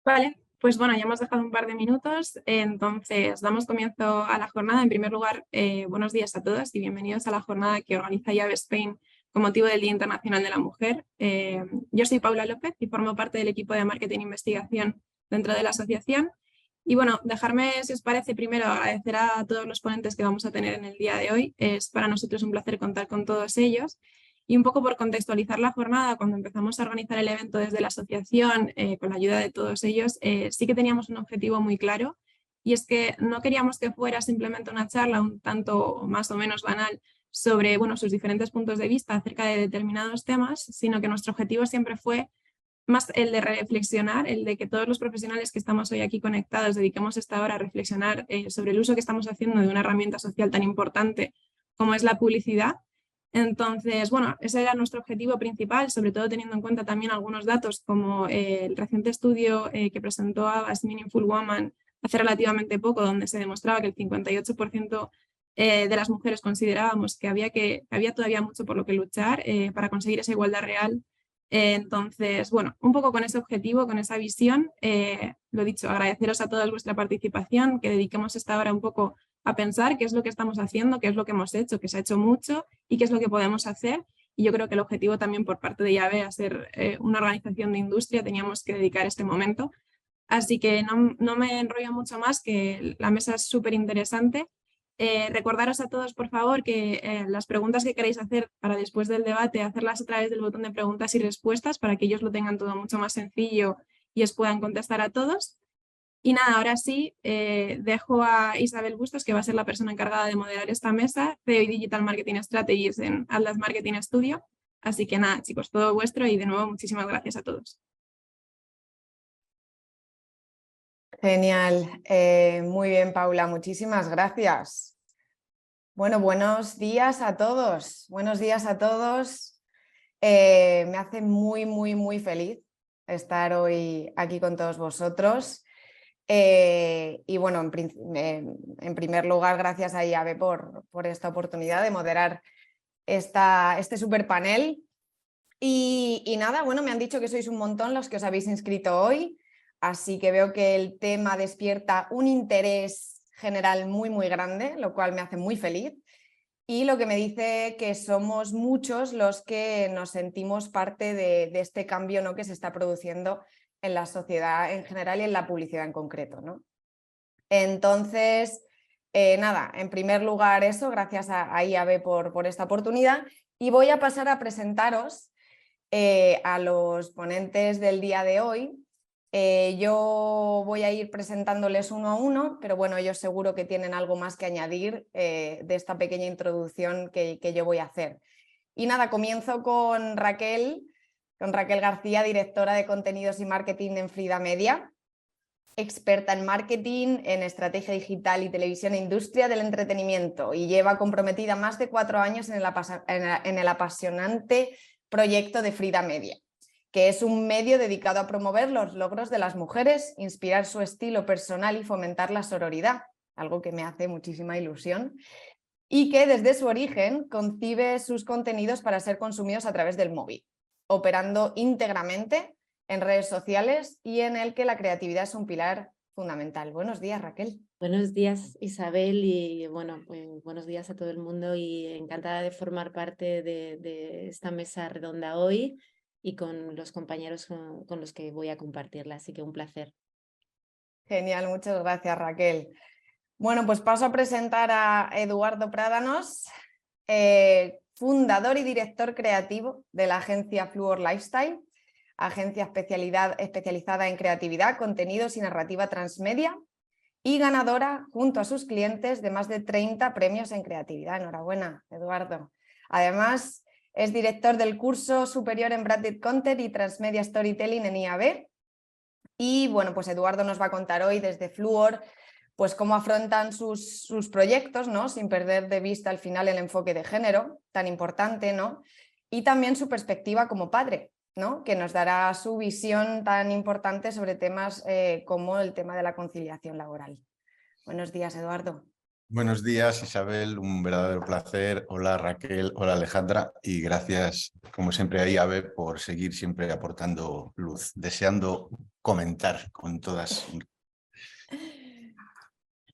Vale, pues bueno, ya hemos dejado un par de minutos, entonces damos comienzo a la jornada. En primer lugar, buenos días a todas y bienvenidos a la jornada que organiza IAB Spain con motivo del Día Internacional de la Mujer. Yo soy Paula López y formo parte del equipo de Marketing e Investigación dentro de la asociación. Y bueno, dejarme, si os parece, primero agradecer a todos los ponentes que vamos a tener en el día de hoy. Es para nosotros un placer contar con todos ellos. Y un poco por contextualizar la jornada, cuando empezamos a organizar el evento desde la asociación, con la ayuda de todos ellos, sí que teníamos un objetivo muy claro, y es que no queríamos que fuera simplemente una charla un tanto más o menos banal sobre sus diferentes puntos de vista acerca de determinados temas, sino que nuestro objetivo siempre fue más el de reflexionar, el de que todos los profesionales que estamos hoy aquí conectados dediquemos esta hora a reflexionar sobre el uso que estamos haciendo de una herramienta social tan importante como es la publicidad. Entonces, bueno, ese era nuestro objetivo principal, sobre todo teniendo en cuenta también algunos datos como el reciente estudio que presentó As Meaningful Woman hace relativamente poco, donde se demostraba que el 58% de las mujeres considerábamos que había todavía mucho por lo que luchar para conseguir esa igualdad real. Entonces, bueno, un poco con ese objetivo, con esa visión, lo dicho, agradeceros a todos vuestra participación, que dediquemos esta hora un poco a pensar qué es lo que estamos haciendo, qué es lo que hemos hecho, que se ha hecho mucho y qué es lo que podemos hacer. Y yo creo que el objetivo también por parte de IAB, a ser una organización de industria, teníamos que dedicar este momento. Así que no me enrollo mucho más, que la mesa es súper interesante. Recordaros a todos, por favor, que las preguntas que queréis hacer para después del debate, hacerlas a través del botón de preguntas y respuestas para que ellos lo tengan todo mucho más sencillo y os puedan contestar a todos. Y nada, ahora sí, dejo a Isabel Bustos, que va a ser la persona encargada de moderar esta mesa, CEO y Digital Marketing Strategies en Atlas Marketing Studio. Así que nada, chicos, todo vuestro y de nuevo muchísimas gracias a todos. Genial, muy bien, Paula, muchísimas gracias. Bueno, buenos días a todos, buenos días a todos. Me hace muy feliz estar hoy aquí con todos vosotros. Y bueno, en primer lugar, gracias a IAB por esta oportunidad de moderar este super panel. Y nada, bueno, me han dicho que sois un montón los que os habéis inscrito hoy. Así que veo que el tema despierta un interés general muy grande, lo cual me hace muy feliz. Y lo que me dice que somos muchos los que nos sentimos parte de este cambio, ¿no?, que se está produciendo en la sociedad en general y en la publicidad en concreto, ¿no? Entonces, nada, en primer lugar eso, gracias a IAB por esta oportunidad. Y voy a pasar a presentaros a los ponentes del día de hoy. Yo voy a ir presentándoles uno a uno, pero bueno, ellos seguro que tienen algo más que añadir de esta pequeña introducción que yo voy a hacer. Y nada, comienzo con Raquel García, directora de contenidos y marketing en Frida Media, experta en marketing, en estrategia digital y televisión e industria del entretenimiento, y lleva comprometida más de 4 años en el apasionante proyecto de Frida Media, que es un medio dedicado a promover los logros de las mujeres, inspirar su estilo personal y fomentar la sororidad, algo que me hace muchísima ilusión, y que desde su origen concibe sus contenidos para ser consumidos a través del móvil, operando íntegramente en redes sociales y en el que la creatividad es un pilar fundamental. Buenos días, Raquel. Buenos días, Isabel, y bueno, pues, buenos días a todo el mundo, y encantada de formar parte de esta mesa redonda hoy y con los compañeros con los que voy a compartirla, así que un placer. Genial, muchas gracias, Raquel. Bueno, pues paso a presentar a Eduardo Prádanos, fundador y director creativo de la agencia Fluor Lifestyle, agencia especializada en creatividad, contenidos y narrativa transmedia, y ganadora junto a sus clientes de más de 30 premios en creatividad. Enhorabuena, Eduardo. Además, es director del curso superior en Branded Content y Transmedia Storytelling en IAB. Y bueno, pues Eduardo nos va a contar hoy desde Fluor pues cómo afrontan sus proyectos, ¿no?, sin perder de vista al final el enfoque de género, tan importante, ¿no?, y también su perspectiva como padre, ¿no?, que nos dará su visión tan importante sobre temas como el tema de la conciliación laboral. Buenos días, Eduardo. Buenos días, Isabel, un verdadero placer. Hola, Raquel, hola, Alejandra, y gracias, como siempre, a IABE por seguir siempre aportando luz. Deseando comentar con todas.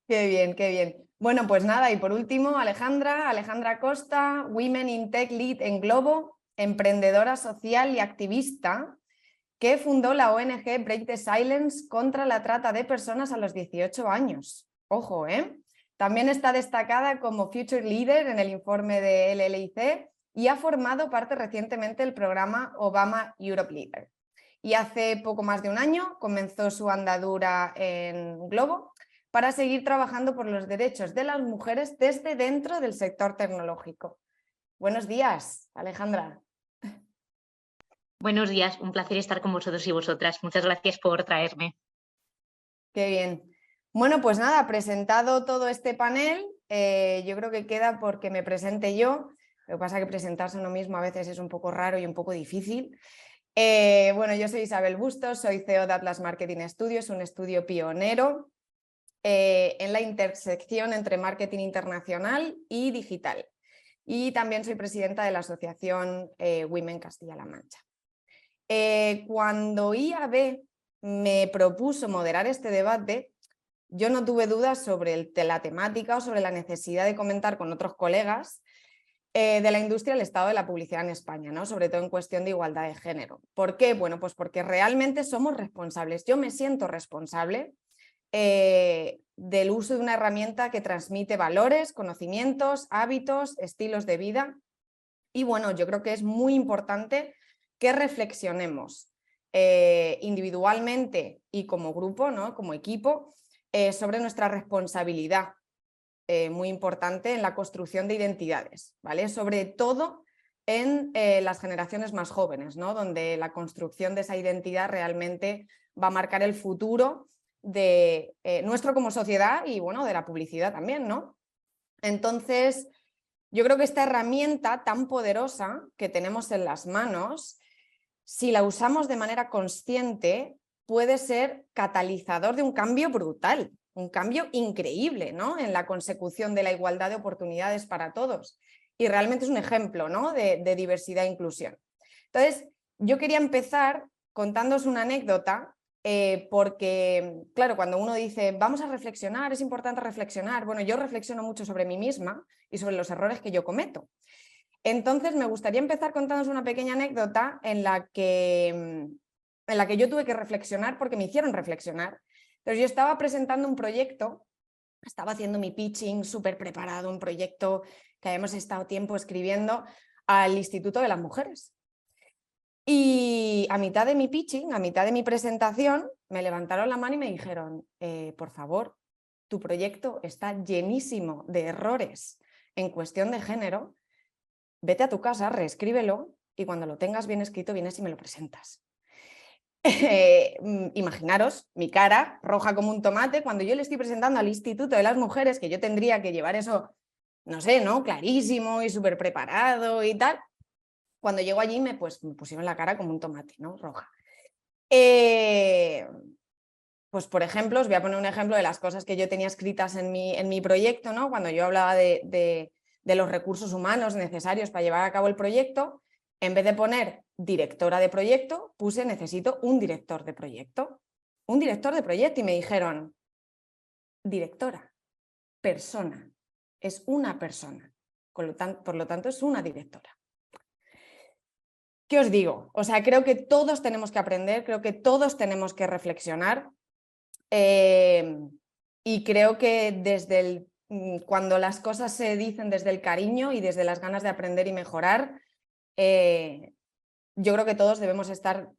Qué bien, qué bien. Bueno, pues nada, y por último, Alejandra Costa, Women in Tech Lead en Globo, emprendedora social y activista, que fundó la ONG Break the Silence contra la trata de personas a los 18 años. Ojo, ¿eh? También está destacada como Future Leader en el informe de LLIC y ha formado parte recientemente del programa Obama Europe Leader. Y hace poco más de un año comenzó su andadura en Globo para seguir trabajando por los derechos de las mujeres desde dentro del sector tecnológico. Buenos días, Alejandra. Buenos días, un placer estar con vosotros y vosotras. Muchas gracias por traerme. Qué bien. Bueno, pues nada, presentado todo este panel, yo creo que queda porque me presente yo. Lo que pasa es que presentarse uno mismo a veces es un poco raro y un poco difícil. Bueno, yo soy Isabel Bustos, soy CEO de Atlas Marketing Studios, un estudio pionero en la intersección entre marketing internacional y digital. Y también soy presidenta de la asociación Women Castilla-La Mancha. Cuando IAB me propuso moderar este debate, yo no tuve dudas sobre la temática o sobre la necesidad de comentar con otros colegas de la industria el estado de la publicidad en España, ¿no? Sobre todo en cuestión de igualdad de género. ¿Por qué? Bueno, pues porque realmente somos responsables. Yo me siento responsable del uso de una herramienta que transmite valores, conocimientos, hábitos, estilos de vida. Y bueno, yo creo que es muy importante que reflexionemos individualmente y como grupo, ¿no? Como equipo, sobre nuestra responsabilidad, muy importante en la construcción de identidades, ¿vale? Sobre todo en las generaciones más jóvenes, ¿no? Donde la construcción de esa identidad realmente va a marcar el futuro de nuestro como sociedad y bueno, de la publicidad también, ¿no? Entonces, yo creo que esta herramienta tan poderosa que tenemos en las manos, si la usamos de manera consciente, puede ser catalizador de un cambio brutal, un cambio increíble, ¿no? En la consecución de la igualdad de oportunidades para todos. Y realmente es un ejemplo, ¿no? de diversidad e inclusión. Entonces, yo quería empezar contándoos una anécdota porque, claro, cuando uno dice vamos a reflexionar, es importante reflexionar, bueno, yo reflexiono mucho sobre mí misma y sobre los errores que yo cometo. Entonces me gustaría empezar contándoos una pequeña anécdota en la que yo tuve que reflexionar porque me hicieron reflexionar. Entonces yo estaba presentando un proyecto, estaba haciendo mi pitching súper preparado, un proyecto que habíamos estado tiempo escribiendo al Instituto de las Mujeres. Y a mitad de mi pitching, a mitad de mi presentación, me levantaron la mano y me dijeron, por favor, tu proyecto está llenísimo de errores en cuestión de género, vete a tu casa, reescríbelo y cuando lo tengas bien escrito vienes y me lo presentas. Imaginaros mi cara roja como un tomate cuando yo le estoy presentando al Instituto de las Mujeres, que yo tendría que llevar eso, no sé, ¿no? Clarísimo y súper preparado y tal. Cuando llego allí me pusieron la cara como un tomate, ¿no? Roja. Pues por ejemplo, os voy a poner un ejemplo de las cosas que yo tenía escritas en mi proyecto, ¿no? Cuando yo hablaba de los recursos humanos necesarios para llevar a cabo el proyecto, en vez de poner directora de proyecto, puse necesito un director de proyecto. Un director de proyecto y me dijeron, directora, persona, es una persona, por lo tanto es una directora. ¿Qué os digo? O sea, creo que todos tenemos que aprender, creo que todos tenemos que reflexionar y creo que cuando las cosas se dicen desde el cariño y desde las ganas de aprender y mejorar, yo creo que todos debemos estar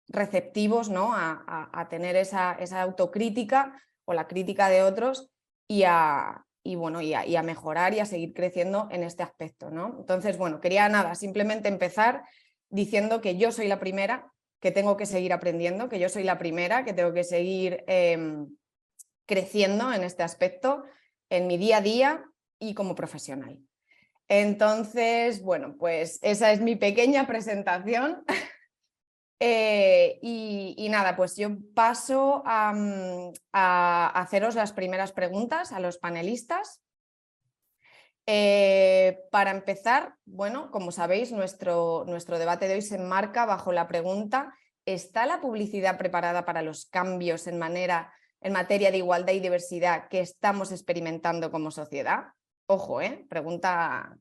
receptivos, ¿no? a tener esa autocrítica o la crítica de otros y a mejorar y a seguir creciendo en este aspecto, ¿no? Entonces, bueno, quería simplemente empezar diciendo que yo soy la primera que tengo que seguir aprendiendo, que yo soy la primera que tengo que seguir creciendo en este aspecto, en mi día a día y como profesional. Entonces, bueno, pues esa es mi pequeña presentación. Y nada, pues yo paso a haceros las primeras preguntas a los panelistas. Para empezar, bueno, como sabéis, nuestro debate de hoy se enmarca bajo la pregunta: ¿está la publicidad preparada para los cambios en materia de igualdad y diversidad que estamos experimentando como sociedad? Ojo, pregunta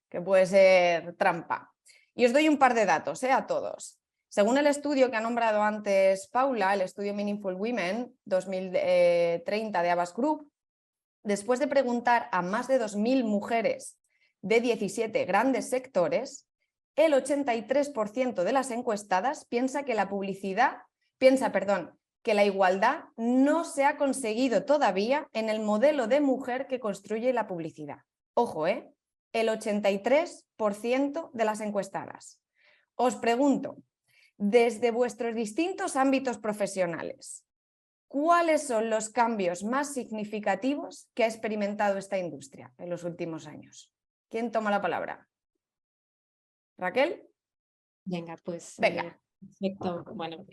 que puede ser trampa. Y os doy un par de datos a todos. Según el estudio que ha nombrado antes Paula, el estudio Meaningful Women 2030 de Havas Group, después de preguntar a más de 2.000 mujeres de 17 grandes sectores, el 83% de las encuestadas piensa que la igualdad no se ha conseguido todavía en el modelo de mujer que construye la publicidad. Ojo, el 83% de las encuestadas. Os pregunto, desde vuestros distintos ámbitos profesionales, ¿cuáles son los cambios más significativos que ha experimentado esta industria en los últimos años? ¿Quién toma la palabra? ¿Raquel? Venga, pues Venga. perfecto. Bueno,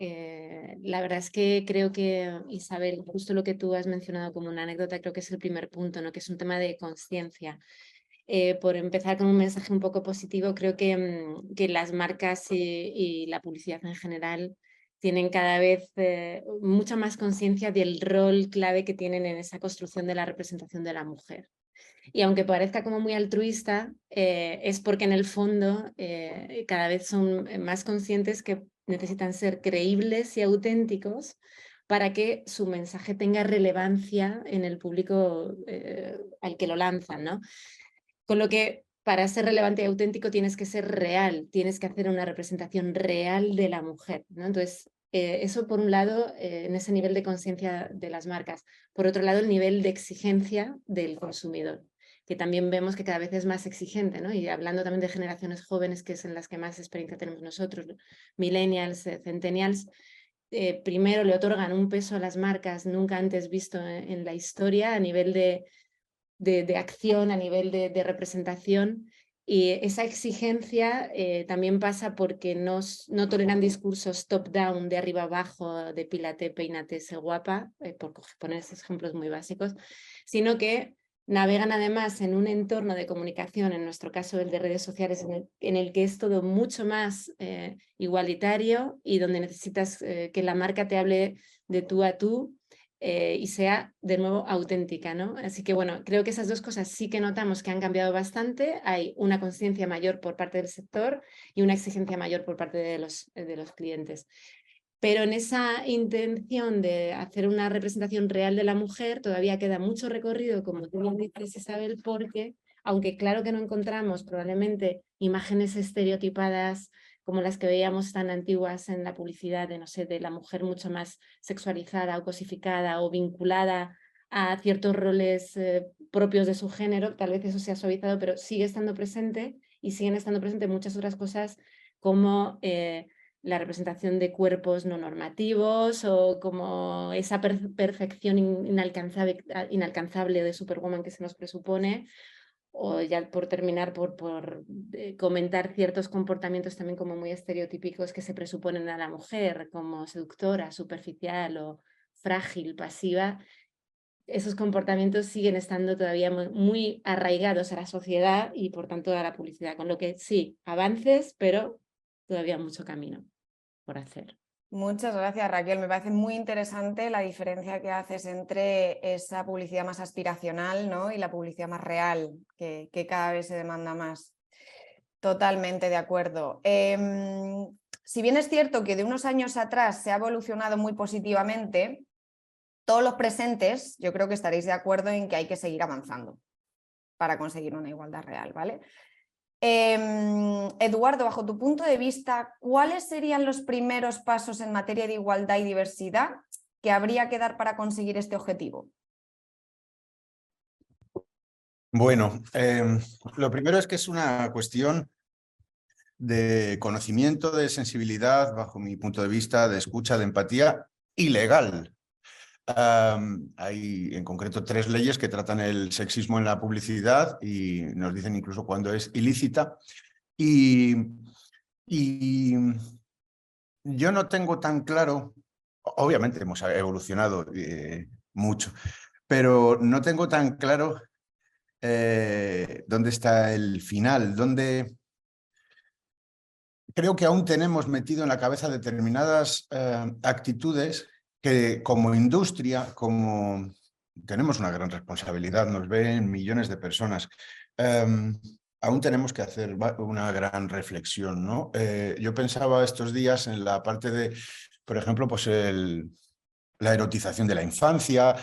la verdad es que creo que, Isabel, justo lo que tú has mencionado como una anécdota, creo que es el primer punto, ¿no? Que es un tema de conciencia. Por empezar con un mensaje un poco positivo, creo que las marcas y la publicidad en general tienen cada vez mucha más conciencia del rol clave que tienen en esa construcción de la representación de la mujer. Y aunque parezca como muy altruista, es porque en el fondo cada vez son más conscientes que necesitan ser creíbles y auténticos para que su mensaje tenga relevancia en el público al que lo lanzan, ¿no? Con lo que para ser relevante y auténtico tienes que ser real, tienes que hacer una representación real de la mujer, ¿no? Entonces, eso por un lado, en ese nivel de conciencia de las marcas. Por otro lado, el nivel de exigencia del consumidor, que también vemos que cada vez es más exigente, ¿no? Y hablando también de generaciones jóvenes, que es en las que más experiencia tenemos nosotros, millennials, centennials, primero le otorgan un peso a las marcas nunca antes visto en la historia a nivel de acción, a nivel de representación, y esa exigencia también pasa porque no toleran discursos top-down, de arriba abajo, de pílate, peínate, sé guapa, por poner esos ejemplos muy básicos, sino que navegan además en un entorno de comunicación, en nuestro caso el de redes sociales, en el que es todo mucho más igualitario y donde necesitas que la marca te hable de tú a tú, y sea de nuevo auténtica, ¿no? Así que bueno, creo que esas dos cosas sí que notamos que han cambiado bastante. Hay una conciencia mayor por parte del sector y una exigencia mayor por parte de los clientes. Pero en esa intención de hacer una representación real de la mujer todavía queda mucho recorrido, como tú bien dices, Isabel, porque aunque claro que no encontramos probablemente imágenes estereotipadas como las que veíamos tan antiguas en la publicidad de, no sé, de la mujer mucho más sexualizada o cosificada o vinculada a ciertos roles propios de su género, tal vez eso se ha suavizado, pero sigue estando presente y siguen estando presentes muchas otras cosas como la representación de cuerpos no normativos o como esa perfección inalcanzable de Superwoman que se nos presupone. O ya por terminar, por comentar ciertos comportamientos también como muy estereotípicos que se presuponen a la mujer, como seductora, superficial o frágil, pasiva. Esos comportamientos siguen estando todavía muy arraigados a la sociedad y por tanto a la publicidad, con lo que sí, avances, pero todavía mucho camino por hacer. Muchas gracias, Raquel. Me parece muy interesante la diferencia que haces entre esa publicidad más aspiracional, ¿no? y la publicidad más real, que cada vez se demanda más. Totalmente de acuerdo. Si bien es cierto que de unos años atrás se ha evolucionado muy positivamente, todos los presentes yo creo que estaréis de acuerdo en que hay que seguir avanzando para conseguir una igualdad real, ¿vale? Eduardo, bajo tu punto de vista, ¿cuáles serían los primeros pasos en materia de igualdad y diversidad que habría que dar para conseguir este objetivo? Bueno, lo primero es que es una cuestión de conocimiento, de sensibilidad, bajo mi punto de vista, de escucha, de empatía y legal. Hay en concreto 3 leyes que tratan el sexismo en la publicidad y nos dicen incluso cuando es ilícita. Y yo no tengo tan claro, obviamente hemos evolucionado mucho, pero no tengo tan claro ¿Dónde está el final? ¿Dónde...? Creo que aún tenemos metido en la cabeza determinadas actitudes que como industria, tenemos una gran responsabilidad, nos ven millones de personas. Aún tenemos que hacer una gran reflexión, ¿no? Yo pensaba estos días en la parte de, por ejemplo, pues la erotización de la infancia,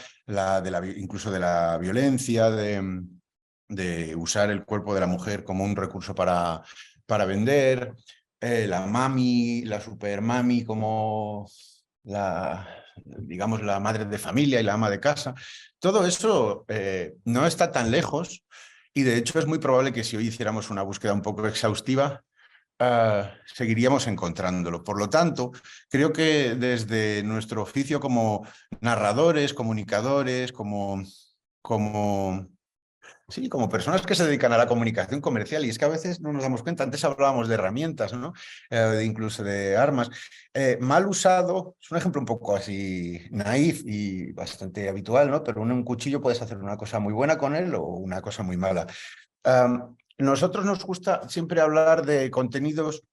incluso de la violencia, de usar el cuerpo de la mujer como un recurso para vender, la mami, la super mami como digamos, la madre de familia y la ama de casa. Todo eso no está tan lejos y de hecho es muy probable que si hoy hiciéramos una búsqueda un poco exhaustiva, seguiríamos encontrándolo. Por lo tanto, creo que desde nuestro oficio como narradores, comunicadores, como personas que se dedican a la comunicación comercial, y es que a veces no nos damos cuenta, antes hablábamos de herramientas, ¿no? Incluso de armas. Mal usado, es un ejemplo un poco así naif y bastante habitual, ¿no? Pero un cuchillo puedes hacer una cosa muy buena con él o una cosa muy mala. Nosotros nos gusta siempre hablar de contenidos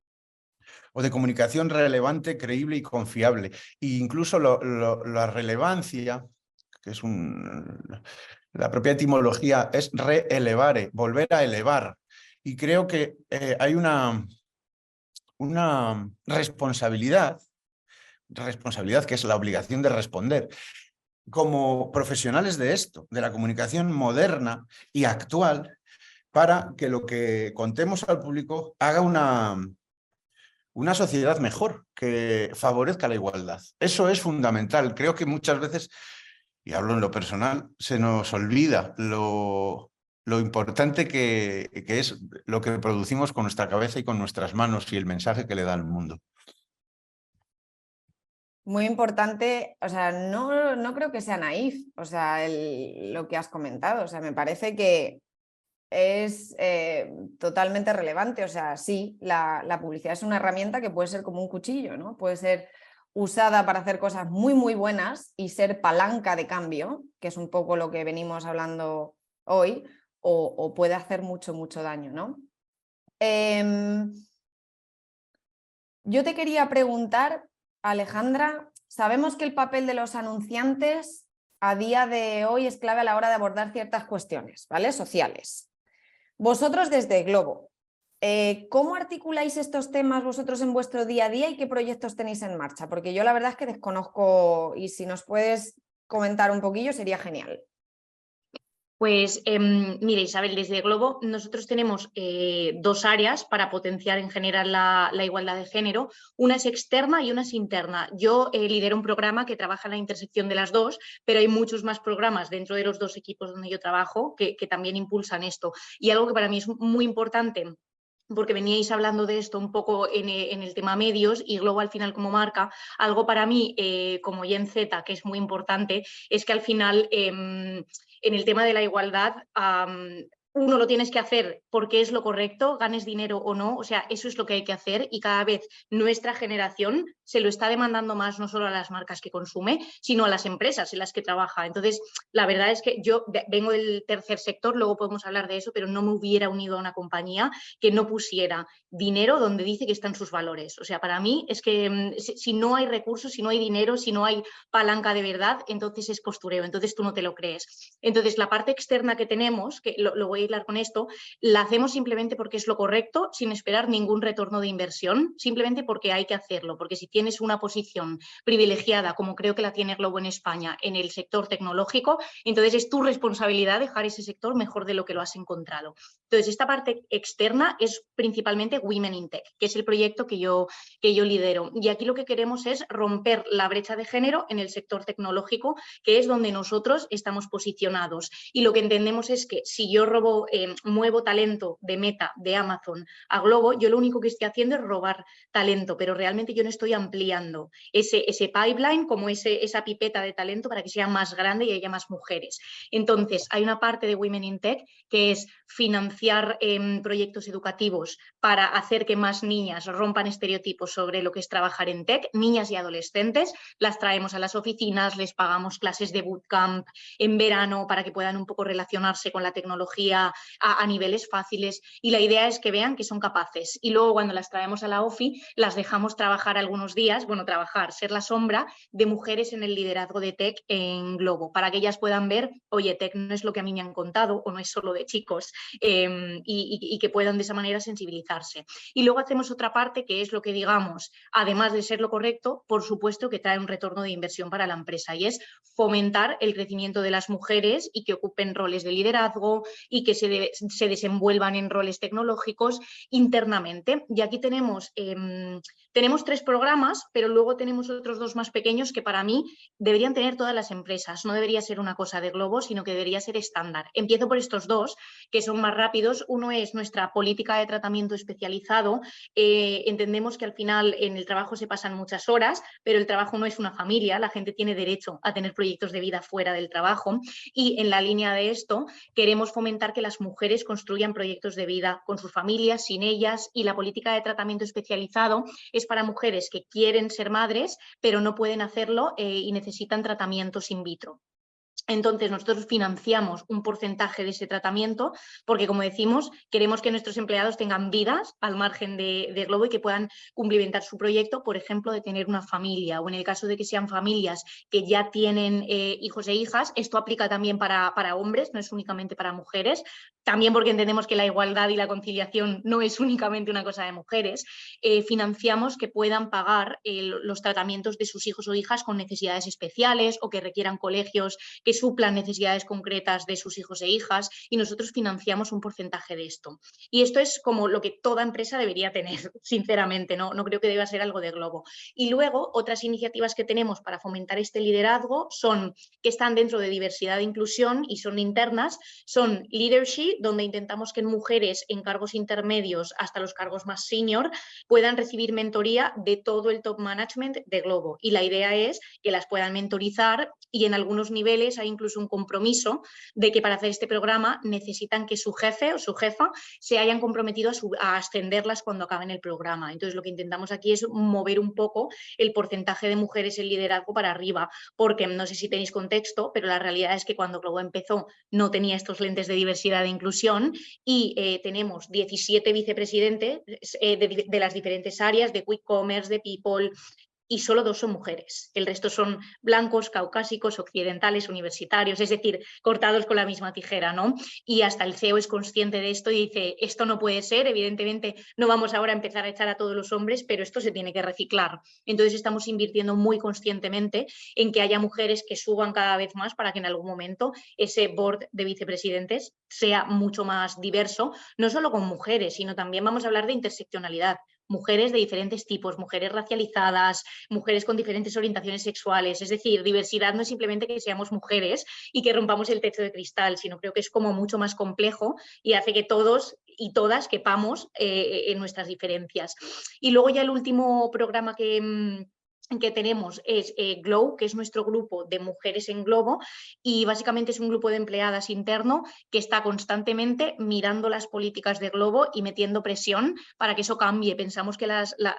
o de comunicación relevante, creíble y confiable. E incluso la relevancia, que es la propia etimología, es re-elevare, volver a elevar. Y creo que hay una responsabilidad que es la obligación de responder como profesionales de esto, de la comunicación moderna y actual, para que lo que contemos al público haga una sociedad mejor, que favorezca la igualdad. Eso es fundamental. Creo que muchas veces, y hablo en lo personal, se nos olvida lo importante que es lo que producimos con nuestra cabeza y con nuestras manos y el mensaje que le da al mundo. Muy importante, o sea, no creo que sea naif, o sea, lo que has comentado, o sea, me parece que es totalmente relevante, o sea, sí, la publicidad es una herramienta que puede ser como un cuchillo, ¿no? Puede ser usada para hacer cosas muy, muy buenas y ser palanca de cambio, que es un poco lo que venimos hablando hoy, o puede hacer mucho, mucho daño, ¿no? Yo te quería preguntar, Alejandra, sabemos que el papel de los anunciantes a día de hoy es clave a la hora de abordar ciertas cuestiones, ¿vale? Sociales. Vosotros desde Globo, ¿cómo articuláis estos temas vosotros en vuestro día a día y qué proyectos tenéis en marcha? Porque yo la verdad es que desconozco y si nos puedes comentar un poquillo sería genial. Pues mire, Isabel, desde Globo nosotros tenemos dos áreas para potenciar en general la igualdad de género. Una es externa y una es interna. Yo lidero un programa que trabaja en la intersección de las dos, pero hay muchos más programas dentro de los dos equipos donde yo trabajo que también impulsan esto. Y algo que para mí es muy importante, porque veníais hablando de esto un poco en el tema medios y Globo al final como marca, algo para mí como Gen Z que es muy importante es que al final en el tema de la igualdad uno lo tienes que hacer porque es lo correcto, ganes dinero o no, o sea, eso es lo que hay que hacer y cada vez nuestra generación se lo está demandando más no solo a las marcas que consume, sino a las empresas en las que trabaja. Entonces, la verdad es que yo vengo del tercer sector, luego podemos hablar de eso, pero no me hubiera unido a una compañía que no pusiera dinero donde dice que están sus valores. O sea, para mí es que si no hay recursos, si no hay dinero, si no hay palanca de verdad, entonces es postureo, entonces tú no te lo crees. Entonces, la parte externa que tenemos, que lo voy a hilar con esto, la hacemos simplemente porque es lo correcto, sin esperar ningún retorno de inversión, simplemente porque hay que hacerlo, porque si tienes una posición privilegiada, como creo que la tiene Globo en España, en el sector tecnológico, entonces es tu responsabilidad dejar ese sector mejor de lo que lo has encontrado. Entonces, esta parte externa es principalmente Women in Tech, que es el proyecto que yo lidero. Y aquí lo que queremos es romper la brecha de género en el sector tecnológico, que es donde nosotros estamos posicionados. Y lo que entendemos es que si yo muevo talento de Meta, de Amazon a Globo, yo lo único que estoy haciendo es robar talento, pero realmente yo no estoy ampliando ese pipeline como esa pipeta de talento para que sea más grande y haya más mujeres. Entonces, hay una parte de Women in Tech que es financiar proyectos educativos para hacer que más niñas rompan estereotipos sobre lo que es trabajar en tech, niñas y adolescentes, las traemos a las oficinas, les pagamos clases de bootcamp en verano para que puedan un poco relacionarse con la tecnología a niveles fáciles, y la idea es que vean que son capaces, y luego cuando las traemos a la OFI las dejamos trabajar algunos días, bueno, ser la sombra de mujeres en el liderazgo de tech en Globo, para que ellas puedan ver, oye, tech no es lo que a mí me han contado o no es solo de chicos, y que puedan de esa manera sensibilizarse. Y luego hacemos otra parte que es lo que digamos, además de ser lo correcto, por supuesto que trae un retorno de inversión para la empresa, y es fomentar el crecimiento de las mujeres y que ocupen roles de liderazgo y que se desenvuelvan en roles tecnológicos internamente. Y aquí tenemos 3 programas, pero luego tenemos otros 2 más pequeños que para mí deberían tener todas las empresas. No debería ser una cosa de Globo, sino que debería ser estándar. Empiezo por estos 2, que son más rápidos. Uno es nuestra política de tratamiento especializado. Entendemos que al final en el trabajo se pasan muchas horas, pero el trabajo no es una familia. La gente tiene derecho a tener proyectos de vida fuera del trabajo, y en la línea de esto queremos fomentar que las mujeres construyan proyectos de vida con sus familias, sin ellas, y la política de tratamiento especializado es para mujeres que quieren ser madres, pero no pueden hacerlo y necesitan tratamientos in vitro. Entonces, nosotros financiamos un porcentaje de ese tratamiento porque, como decimos, queremos que nuestros empleados tengan vidas al margen de Globo y que puedan cumplimentar su proyecto, por ejemplo, de tener una familia, o en el caso de que sean familias que ya tienen hijos e hijas, esto aplica también para hombres, no es únicamente para mujeres, también porque entendemos que la igualdad y la conciliación no es únicamente una cosa de mujeres. Financiamos que puedan pagar los tratamientos de sus hijos o hijas con necesidades especiales o que requieran colegios que suplan necesidades concretas de sus hijos e hijas, y nosotros financiamos un porcentaje de esto. Y esto es como lo que toda empresa debería tener, sinceramente, no creo que deba ser algo de Globo. Y luego, otras iniciativas que tenemos para fomentar este liderazgo son que están dentro de diversidad e inclusión y son internas, son leadership, donde intentamos que mujeres en cargos intermedios hasta los cargos más senior puedan recibir mentoría de todo el top management de Globo, y la idea es que las puedan mentorizar, y en algunos niveles hay incluso un compromiso de que para hacer este programa necesitan que su jefe o su jefa se hayan comprometido a ascenderlas cuando acaben el programa. Entonces, lo que intentamos aquí es mover un poco el porcentaje de mujeres en liderazgo para arriba, porque no sé si tenéis contexto, pero la realidad es que cuando Globo empezó no tenía estos lentes de diversidad e inclusión, y tenemos 17 vicepresidentes de las diferentes áreas, de Quick Commerce, de People, y solo 2 son mujeres. El resto son blancos, caucásicos, occidentales, universitarios, es decir, cortados con la misma tijera, ¿no? Y hasta el CEO es consciente de esto y dice, esto no puede ser, evidentemente no vamos ahora a empezar a echar a todos los hombres, pero esto se tiene que reciclar. Entonces estamos invirtiendo muy conscientemente en que haya mujeres que suban cada vez más para que en algún momento ese board de vicepresidentes sea mucho más diverso, no solo con mujeres, sino también vamos a hablar de interseccionalidad. Mujeres de diferentes tipos, mujeres racializadas, mujeres con diferentes orientaciones sexuales. Es decir, diversidad no es simplemente que seamos mujeres y que rompamos el techo de cristal, sino creo que es como mucho más complejo y hace que todos y todas quepamos en nuestras diferencias. Y luego ya el último programa que tenemos es Glow, que es nuestro grupo de mujeres en Globo, y básicamente es un grupo de empleadas interno que está constantemente mirando las políticas de Globo y metiendo presión para que eso cambie. Pensamos que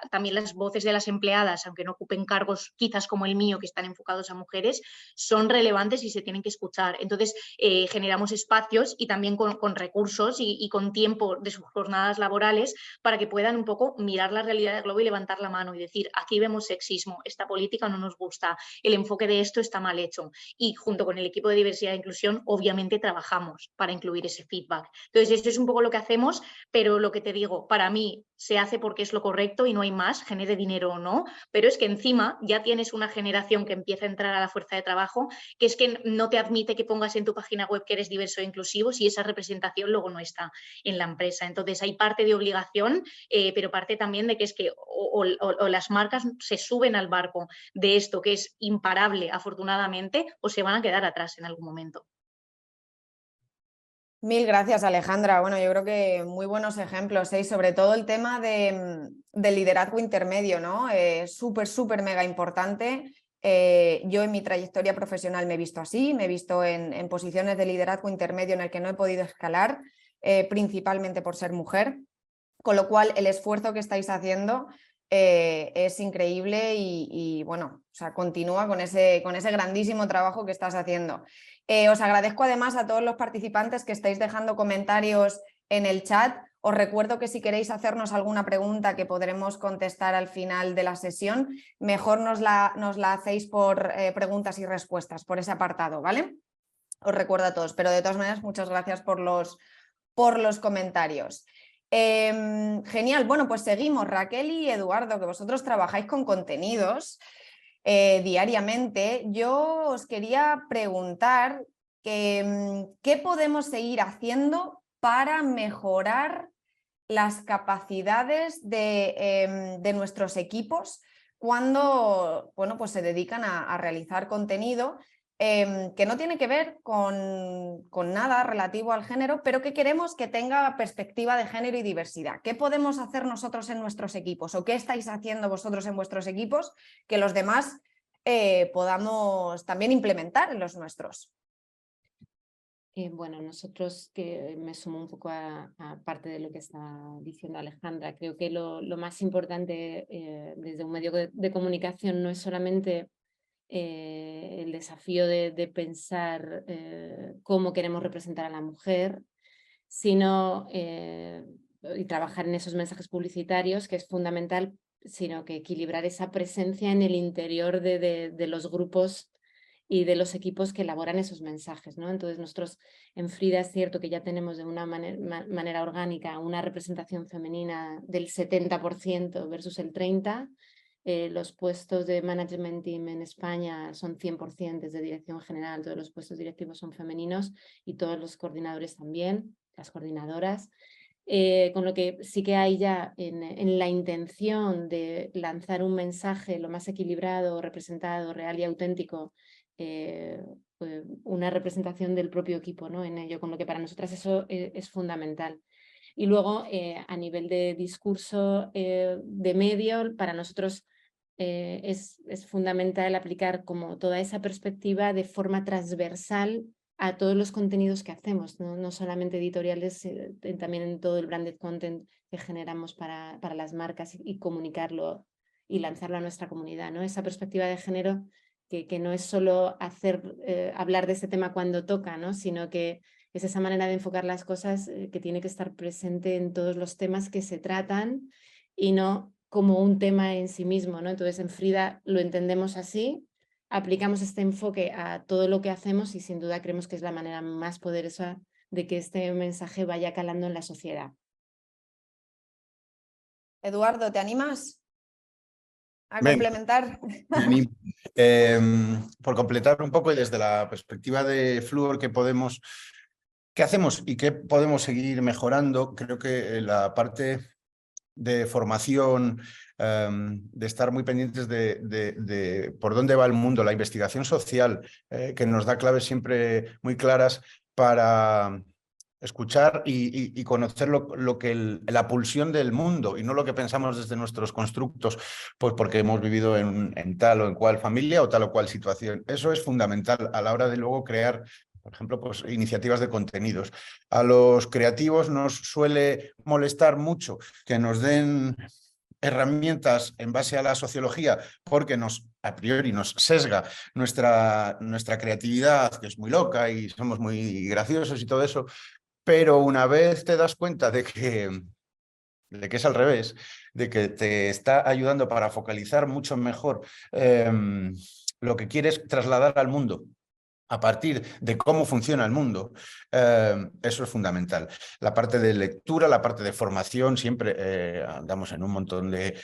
también las voces de las empleadas, aunque no ocupen cargos quizás como el mío, que están enfocados a mujeres, son relevantes y se tienen que escuchar. Entonces generamos espacios y también con recursos y con tiempo de sus jornadas laborales para que puedan un poco mirar la realidad de Globo y levantar la mano y decir, aquí vemos sexismo, esta política no nos gusta, el enfoque de esto está mal hecho, y junto con el equipo de diversidad e inclusión obviamente trabajamos para incluir ese feedback. Entonces esto es un poco lo que hacemos, pero lo que te digo, para mí se hace porque es lo correcto y no hay más, genere dinero o no, pero es que encima ya tienes una generación que empieza a entrar a la fuerza de trabajo, que es que no te admite que pongas en tu página web que eres diverso e inclusivo si esa representación luego no está en la empresa. Entonces hay parte de obligación, pero parte también de que es que o las marcas se suben al barco de esto que es imparable afortunadamente, o se van a quedar atrás en algún momento. Mil gracias, Alejandra. Bueno, yo creo que muy buenos ejemplos, ¿eh? Y sobre todo el tema del liderazgo intermedio, ¿no? Súper mega importante. Yo en mi trayectoria profesional me he visto así, me he visto en posiciones de liderazgo intermedio en el que no he podido escalar. principalmente por ser mujer, con lo cual el esfuerzo que estáis haciendo es increíble y bueno, o sea, continúa con ese grandísimo trabajo que estás haciendo. Os agradezco además a todos los participantes que estáis dejando comentarios en el chat. Os recuerdo que si queréis hacernos alguna pregunta que podremos contestar al final de la sesión, mejor nos la hacéis por preguntas y respuestas, por ese apartado, ¿vale? Os recuerdo a todos, pero de todas maneras muchas gracias por los comentarios. Genial, bueno, pues seguimos. Raquel y Eduardo, que vosotros trabajáis con contenidos diariamente, yo os quería preguntar qué podemos seguir haciendo para mejorar las capacidades de nuestros equipos cuando, bueno, pues se dedican a realizar contenido que no tiene que ver con nada relativo al género, pero que queremos que tenga perspectiva de género y diversidad. ¿Qué podemos hacer nosotros en nuestros equipos o qué estáis haciendo vosotros en vuestros equipos que los demás podamos también implementar en los nuestros? Bueno, nosotros, que me sumo un poco a parte de lo que está diciendo Alejandra, creo que lo más importante desde un medio de comunicación no es solamente el desafío de pensar cómo queremos representar a la mujer, sino y trabajar en esos mensajes publicitarios, que es fundamental, sino que equilibrar esa presencia en el interior de los grupos y de los equipos que elaboran esos mensajes, ¿no? Entonces nosotros en Frida es cierto que ya tenemos de una manera orgánica una representación femenina del 70% versus el 30%. Los puestos de management team en España son 100% desde dirección general, todos los puestos directivos son femeninos y todos los coordinadores también, las coordinadoras. Con lo que sí que hay ya en la intención de lanzar un mensaje lo más equilibrado, representado, real y auténtico, una representación del propio equipo, ¿no? En ello, con lo que para nosotras eso es fundamental. Y luego, a nivel de discurso de medio, para nosotros es fundamental aplicar como toda esa perspectiva de forma transversal a todos los contenidos que hacemos, no solamente editoriales, también en todo el branded content que generamos para las marcas y comunicarlo y lanzarlo a nuestra comunidad, ¿no? Esa perspectiva de género que no es solo hablar de este tema cuando toca, ¿no? Sino que es esa manera de enfocar las cosas que tiene que estar presente en todos los temas que se tratan y no como un tema en sí mismo, ¿no? Entonces en Frida lo entendemos así, aplicamos este enfoque a todo lo que hacemos y sin duda creemos que es la manera más poderosa de que este mensaje vaya calando en la sociedad. Eduardo, ¿te animas a Venga. complementar? Por completar un poco y desde la perspectiva de Fluor, ¿qué hacemos y qué podemos seguir mejorando? Creo que la parte de formación, de estar muy pendientes de por dónde va el mundo, la investigación social, que nos da claves siempre muy claras para escuchar y conocer la pulsión del mundo y no lo que pensamos desde nuestros constructos, pues porque hemos vivido en tal o en cual familia o tal o cual situación. Eso es fundamental a la hora de luego crear, por ejemplo, pues, iniciativas de contenidos. A los creativos nos suele molestar mucho que nos den herramientas en base a la sociología porque a priori nos sesga nuestra creatividad, que es muy loca y somos muy graciosos y todo eso, pero una vez te das cuenta de que es al revés, de que te está ayudando para focalizar mucho mejor lo que quieres trasladar al mundo a partir de cómo funciona el mundo, eso es fundamental. La parte de lectura, la parte de formación, siempre andamos en un montón de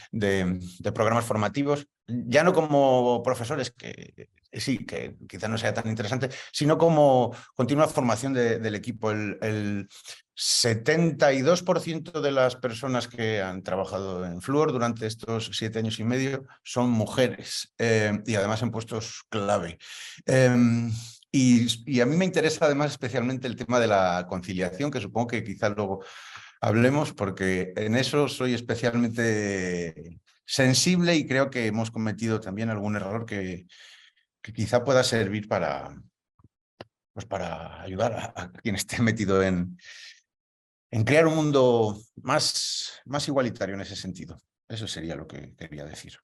programas formativos, ya no como profesores, que sí, que quizá no sea tan interesante, sino como continua formación del equipo. El 72% de las personas que han trabajado en Fluor durante estos 7 años y medio son mujeres y además en puestos clave. Y a mí me interesa además especialmente el tema de la conciliación, que supongo que quizás luego hablemos, porque en eso soy especialmente sensible y creo que hemos cometido también algún error que quizá pueda servir para ayudar a quien esté metido en crear un mundo más igualitario en ese sentido. Eso sería lo que quería decir.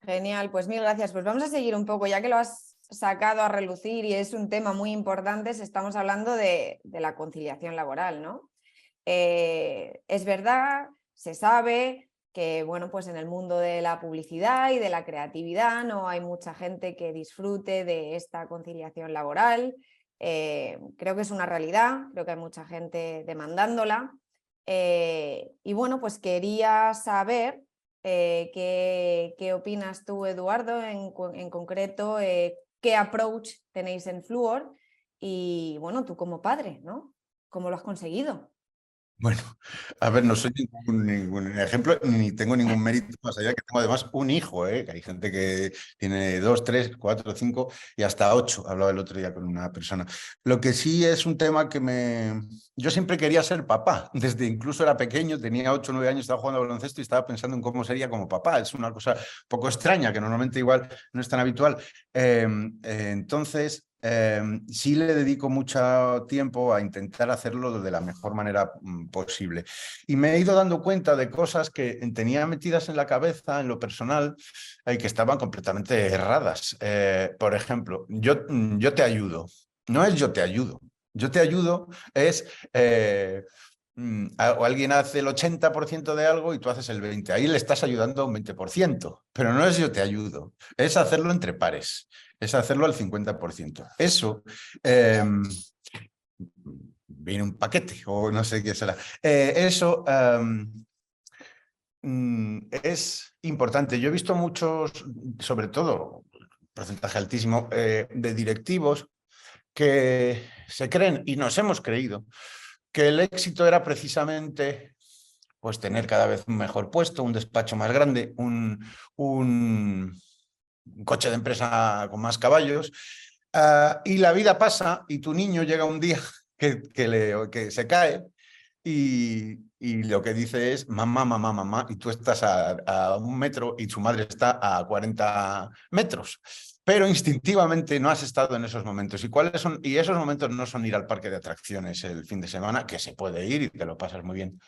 Genial, pues mil gracias. Pues vamos a seguir un poco, ya que lo has sacado a relucir y es un tema muy importante, estamos hablando de la conciliación laboral, ¿no? Es verdad, se sabe que bueno, pues en el mundo de la publicidad y de la creatividad no hay mucha gente que disfrute de esta conciliación laboral. Creo que es una realidad, creo que hay mucha gente demandándola. Y bueno, pues quería saber ¿qué opinas tú, Eduardo, en concreto? ¿Qué approach tenéis en Fluor? Y bueno, tú como padre, ¿no? ¿Cómo lo has conseguido? Bueno, a ver, no soy ningún ejemplo, ni tengo ningún mérito más allá que tengo además un hijo, que hay gente que tiene 2, 3, 4, 5 y hasta 8. Hablaba el otro día con una persona. Lo que sí es un tema que Yo siempre quería ser papá, desde incluso era pequeño, tenía 8 o 9 años, estaba jugando al baloncesto y estaba pensando en cómo sería como papá. Es una cosa un poco extraña, que normalmente igual no es tan habitual. Entonces... sí le dedico mucho tiempo a intentar hacerlo de la mejor manera posible. Y me he ido dando cuenta de cosas que tenía metidas en la cabeza, en lo personal, y que estaban completamente erradas. Por ejemplo, yo te ayudo. No es yo te ayudo. Yo te ayudo es... o alguien hace el 80% de algo y tú haces el 20%. Ahí le estás ayudando a un 20%. Pero no es yo te ayudo. Es hacerlo entre pares. Es hacerlo al 50%. Eso viene un paquete o no sé qué será. Eso es importante. Yo he visto muchos, sobre todo, porcentaje altísimo, de directivos que se creen y nos hemos creído que el éxito era precisamente pues tener cada vez un mejor puesto, un despacho más grande, un coche de empresa con más caballos, y la vida pasa y tu niño llega un día que se cae y lo que dice es mamá, mamá, mamá, y tú estás a 1 metro y su madre está a 40 metros. Pero instintivamente no has estado en esos momentos. ¿Y cuáles son? Y esos momentos no son ir al parque de atracciones el fin de semana, que se puede ir y te lo pasas muy bien.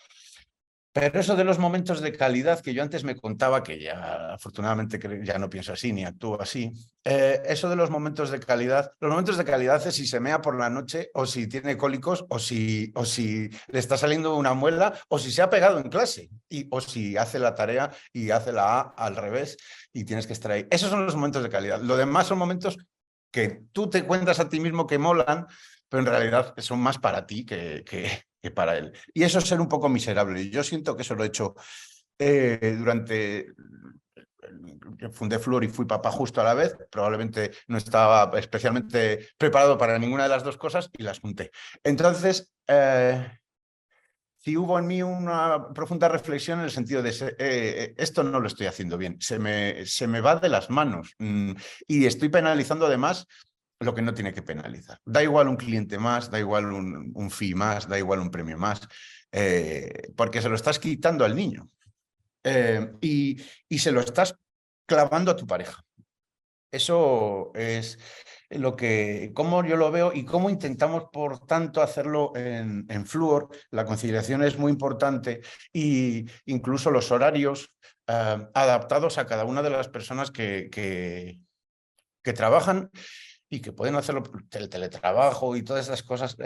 Pero eso de los momentos de calidad que yo antes me contaba, que ya afortunadamente ya no pienso así ni actúo así, eso de los momentos de calidad es si se mea por la noche o si tiene cólicos o si le está saliendo una muela o si se ha pegado en clase o si hace la tarea y hace la A al revés y tienes que estar ahí. Esos son los momentos de calidad. Lo demás son momentos que tú te cuentas a ti mismo que molan, pero en realidad son más para ti que para él. Y eso es ser un poco miserable. Yo siento que eso lo he hecho durante... Yo fundé Fluor y fui papá justo a la vez. Probablemente no estaba especialmente preparado para ninguna de las dos cosas y las junté. Entonces, sí hubo en mí una profunda reflexión en el sentido de esto no lo estoy haciendo bien, se me va de las manos y estoy penalizando además lo que no tiene que penalizar. Da igual un cliente más, da igual un fee más, da igual un premio más, porque se lo estás quitando al niño y se lo estás clavando a tu pareja. Eso es cómo yo lo veo y cómo intentamos, por tanto, hacerlo en Fluor. La conciliación es muy importante e incluso los horarios adaptados a cada una de las personas que trabajan y que pueden hacerlo, el teletrabajo y todas esas cosas,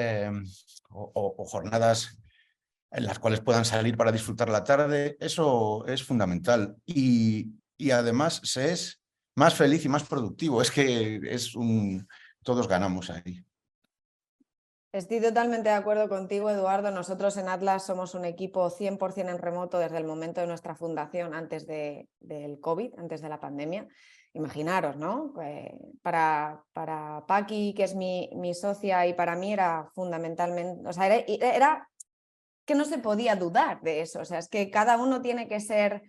o jornadas en las cuales puedan salir para disfrutar la tarde. Eso es fundamental y además se es más feliz y más productivo. Es que todos ganamos ahí. Estoy totalmente de acuerdo contigo, Eduardo. Nosotros en Atlas somos un equipo 100% en remoto desde el momento de nuestra fundación, antes del COVID, antes de la pandemia. Imaginaros, ¿no? Para Paqui, que es mi socia, y para mí era fundamentalmente... O sea, era que no se podía dudar de eso. O sea, es que cada uno tiene que ser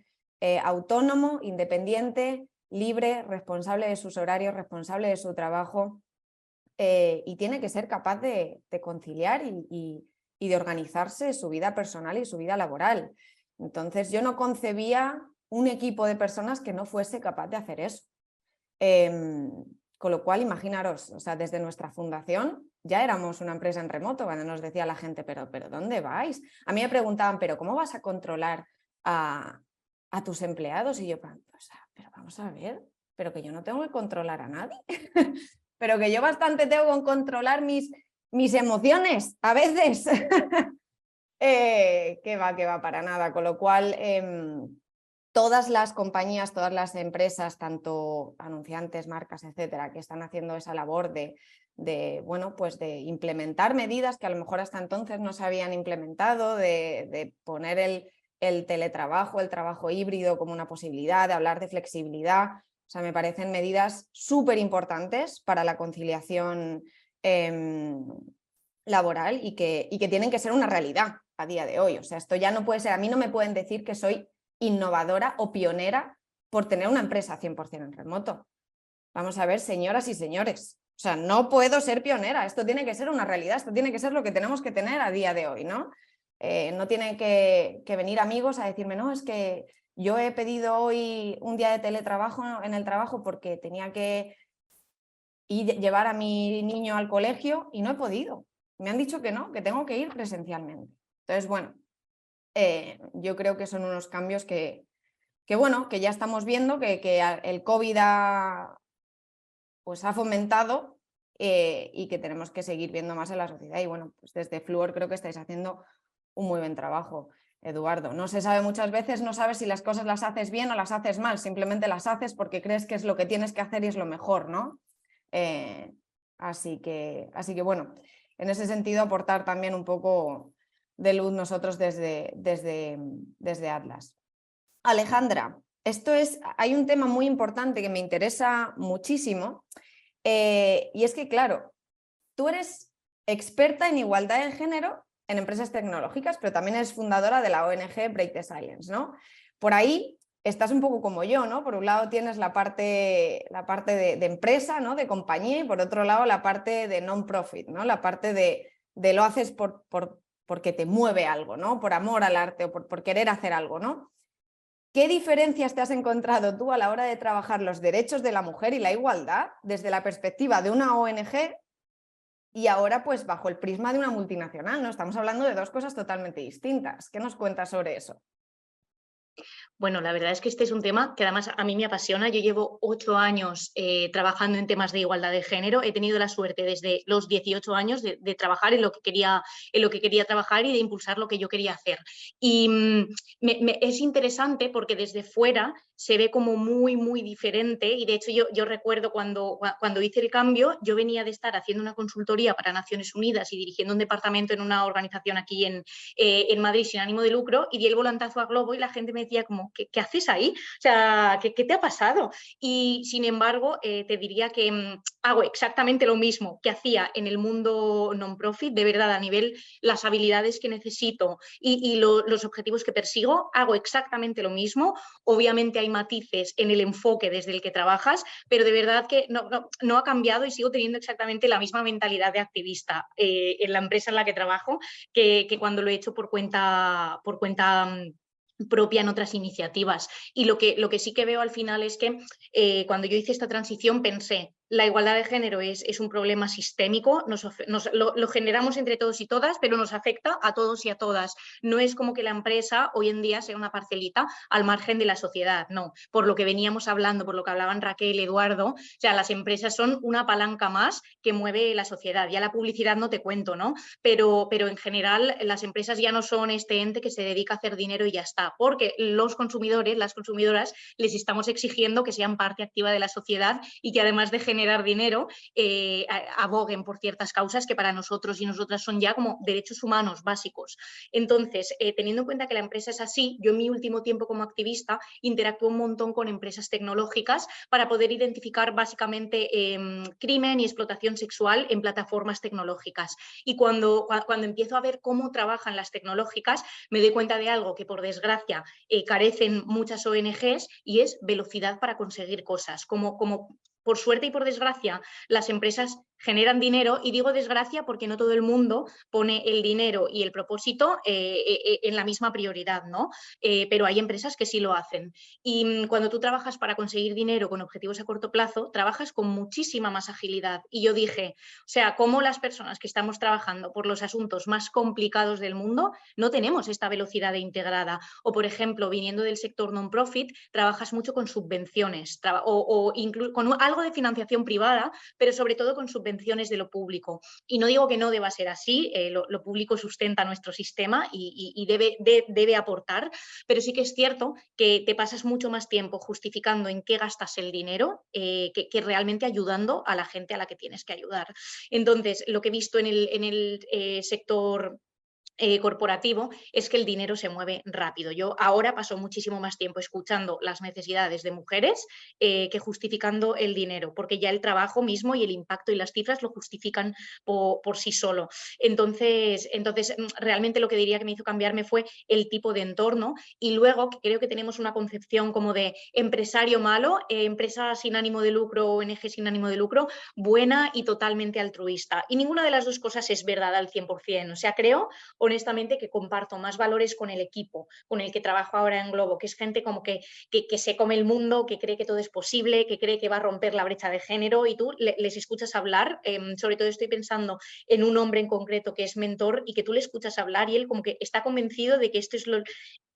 autónomo, independiente, libre, responsable de sus horarios, responsable de su trabajo. Y tiene que ser capaz de conciliar y de organizarse su vida personal y su vida laboral. Entonces yo no concebía un equipo de personas que no fuese capaz de hacer eso. Con lo cual, imaginaros, o sea, desde nuestra fundación ya éramos una empresa en remoto, cuando nos decía la gente, pero ¿dónde vais? A mí me preguntaban, pero ¿cómo vas a controlar a tus empleados? Y yo, pero vamos a ver, pero que yo no tengo que controlar a nadie, pero que yo bastante tengo que controlar mis emociones a veces. Que va, para nada. Con lo cual, todas las compañías, todas las empresas, tanto anunciantes, marcas, etcétera, que están haciendo esa labor bueno, pues de implementar medidas que a lo mejor hasta entonces no se habían implementado, de poner el teletrabajo, el trabajo híbrido como una posibilidad, de hablar de flexibilidad. O sea, me parecen medidas súper importantes para la conciliación laboral y que tienen que ser una realidad a día de hoy. O sea, esto ya no puede ser, a mí no me pueden decir que soy innovadora o pionera por tener una empresa 100% en remoto. Vamos a ver, señoras y señores, o sea, no puedo ser pionera, esto tiene que ser una realidad, esto tiene que ser lo que tenemos que tener a día de hoy, ¿no? No tienen que venir amigos a decirme, no, es que yo he pedido hoy un día de teletrabajo en el trabajo porque tenía que llevar a mi niño al colegio y no he podido. Me han dicho que no, que tengo que ir presencialmente. Entonces, bueno, yo creo que son unos cambios que bueno, que ya estamos viendo, que el COVID ha fomentado y que tenemos que seguir viendo más en la sociedad. Y bueno, pues desde Fluor creo que estáis haciendo un muy buen trabajo, Eduardo. No se sabe muchas veces, no sabes si las cosas las haces bien o las haces mal, simplemente las haces porque crees que es lo que tienes que hacer y es lo mejor, ¿no? Así que bueno, en ese sentido aportar también un poco de luz nosotros desde Atlas. Alejandra, hay un tema muy importante que me interesa muchísimo y es que, claro, tú eres experta en igualdad de género en empresas tecnológicas, pero también eres fundadora de la ONG Break the Silence, ¿no? Por ahí estás un poco como yo, ¿no? Por un lado tienes la parte de empresa, ¿no? De compañía, y por otro lado la parte de non-profit, ¿no? La parte de lo haces porque te mueve algo, ¿no? Por amor al arte o por querer hacer algo, ¿no? ¿Qué diferencias te has encontrado tú a la hora de trabajar los derechos de la mujer y la igualdad desde la perspectiva de una ONG y ahora pues bajo el prisma de una multinacional, ¿no? Estamos hablando de dos cosas totalmente distintas. ¿Qué nos cuentas sobre eso? Bueno, la verdad es que este es un tema que además a mí me apasiona. Yo llevo 8 años trabajando en temas de igualdad de género. He tenido la suerte desde los 18 años de trabajar en lo que quería trabajar y de impulsar lo que yo quería hacer. Y es interesante porque desde fuera se ve como muy, muy diferente. Y de hecho yo recuerdo cuando hice el cambio, yo venía de estar haciendo una consultoría para Naciones Unidas y dirigiendo un departamento en una organización aquí en Madrid sin ánimo de lucro, y di el volantazo a Globo y la gente me decía como, ¿qué haces ahí? O sea, ¿qué te ha pasado? Y sin embargo, te diría que hago exactamente lo mismo que hacía en el mundo non-profit, de verdad, a nivel las habilidades que necesito y los objetivos que persigo, hago exactamente lo mismo. Obviamente hay matices en el enfoque desde el que trabajas, pero de verdad que no ha cambiado y sigo teniendo exactamente la misma mentalidad de activista en la empresa en la que trabajo que cuando lo he hecho por cuenta propia en otras iniciativas. Y lo que sí que veo al final es que cuando yo hice esta transición pensé, la igualdad de género es un problema sistémico, lo generamos entre todos y todas, pero nos afecta a todos y a todas. No es como que la empresa hoy en día sea una parcelita al margen de la sociedad, no. Por lo que veníamos hablando, por lo que hablaban Raquel, Eduardo, o sea, las empresas son una palanca más que mueve la sociedad. Ya la publicidad no te cuento, ¿no? Pero en general las empresas ya no son este ente que se dedica a hacer dinero y ya está, porque los consumidores, las consumidoras, les estamos exigiendo que sean parte activa de la sociedad y que además de generar dinero, aboguen por ciertas causas que para nosotros y nosotras son ya como derechos humanos básicos. Entonces, teniendo en cuenta que la empresa es así, yo en mi último tiempo como activista interactúo un montón con empresas tecnológicas para poder identificar básicamente crimen y explotación sexual en plataformas tecnológicas. Y cuando empiezo a ver cómo trabajan las tecnológicas, me doy cuenta de algo que por desgracia carecen muchas ONGs, y es velocidad para conseguir cosas. Como por suerte y por desgracia, las empresas generan dinero, y digo desgracia porque no todo el mundo pone el dinero y el propósito en la misma prioridad, ¿no? Pero hay empresas que sí lo hacen. Y cuando tú trabajas para conseguir dinero con objetivos a corto plazo, trabajas con muchísima más agilidad. Y yo dije, o sea, cómo las personas que estamos trabajando por los asuntos más complicados del mundo no tenemos esta velocidad de integrada. O, por ejemplo, viniendo del sector non-profit, trabajas mucho con subvenciones o incluso con algo de financiación privada, pero sobre todo con subvenciones de lo público. Y no digo que no deba ser así, lo público sustenta nuestro sistema y debe aportar, pero sí que es cierto que te pasas mucho más tiempo justificando en qué gastas el dinero que realmente ayudando a la gente a la que tienes que ayudar. Entonces, lo que he visto en el sector corporativo es que el dinero se mueve rápido. Yo ahora paso muchísimo más tiempo escuchando las necesidades de mujeres que justificando el dinero, porque ya el trabajo mismo y el impacto y las cifras lo justifican por sí solo. Entonces, realmente lo que diría que me hizo cambiarme fue el tipo de entorno, y luego que creo que tenemos una concepción como de empresario malo, empresa sin ánimo de lucro, ONG sin ánimo de lucro, buena y totalmente altruista. Y ninguna de las dos cosas es verdad al 100%. O sea, creo honestamente que comparto más valores con el equipo con el que trabajo ahora en Glovo, que es gente como que se come el mundo, que cree que todo es posible, que cree que va a romper la brecha de género, y tú les escuchas hablar, sobre todo estoy pensando en un hombre en concreto que es mentor, y que tú le escuchas hablar y él como que está convencido de que esto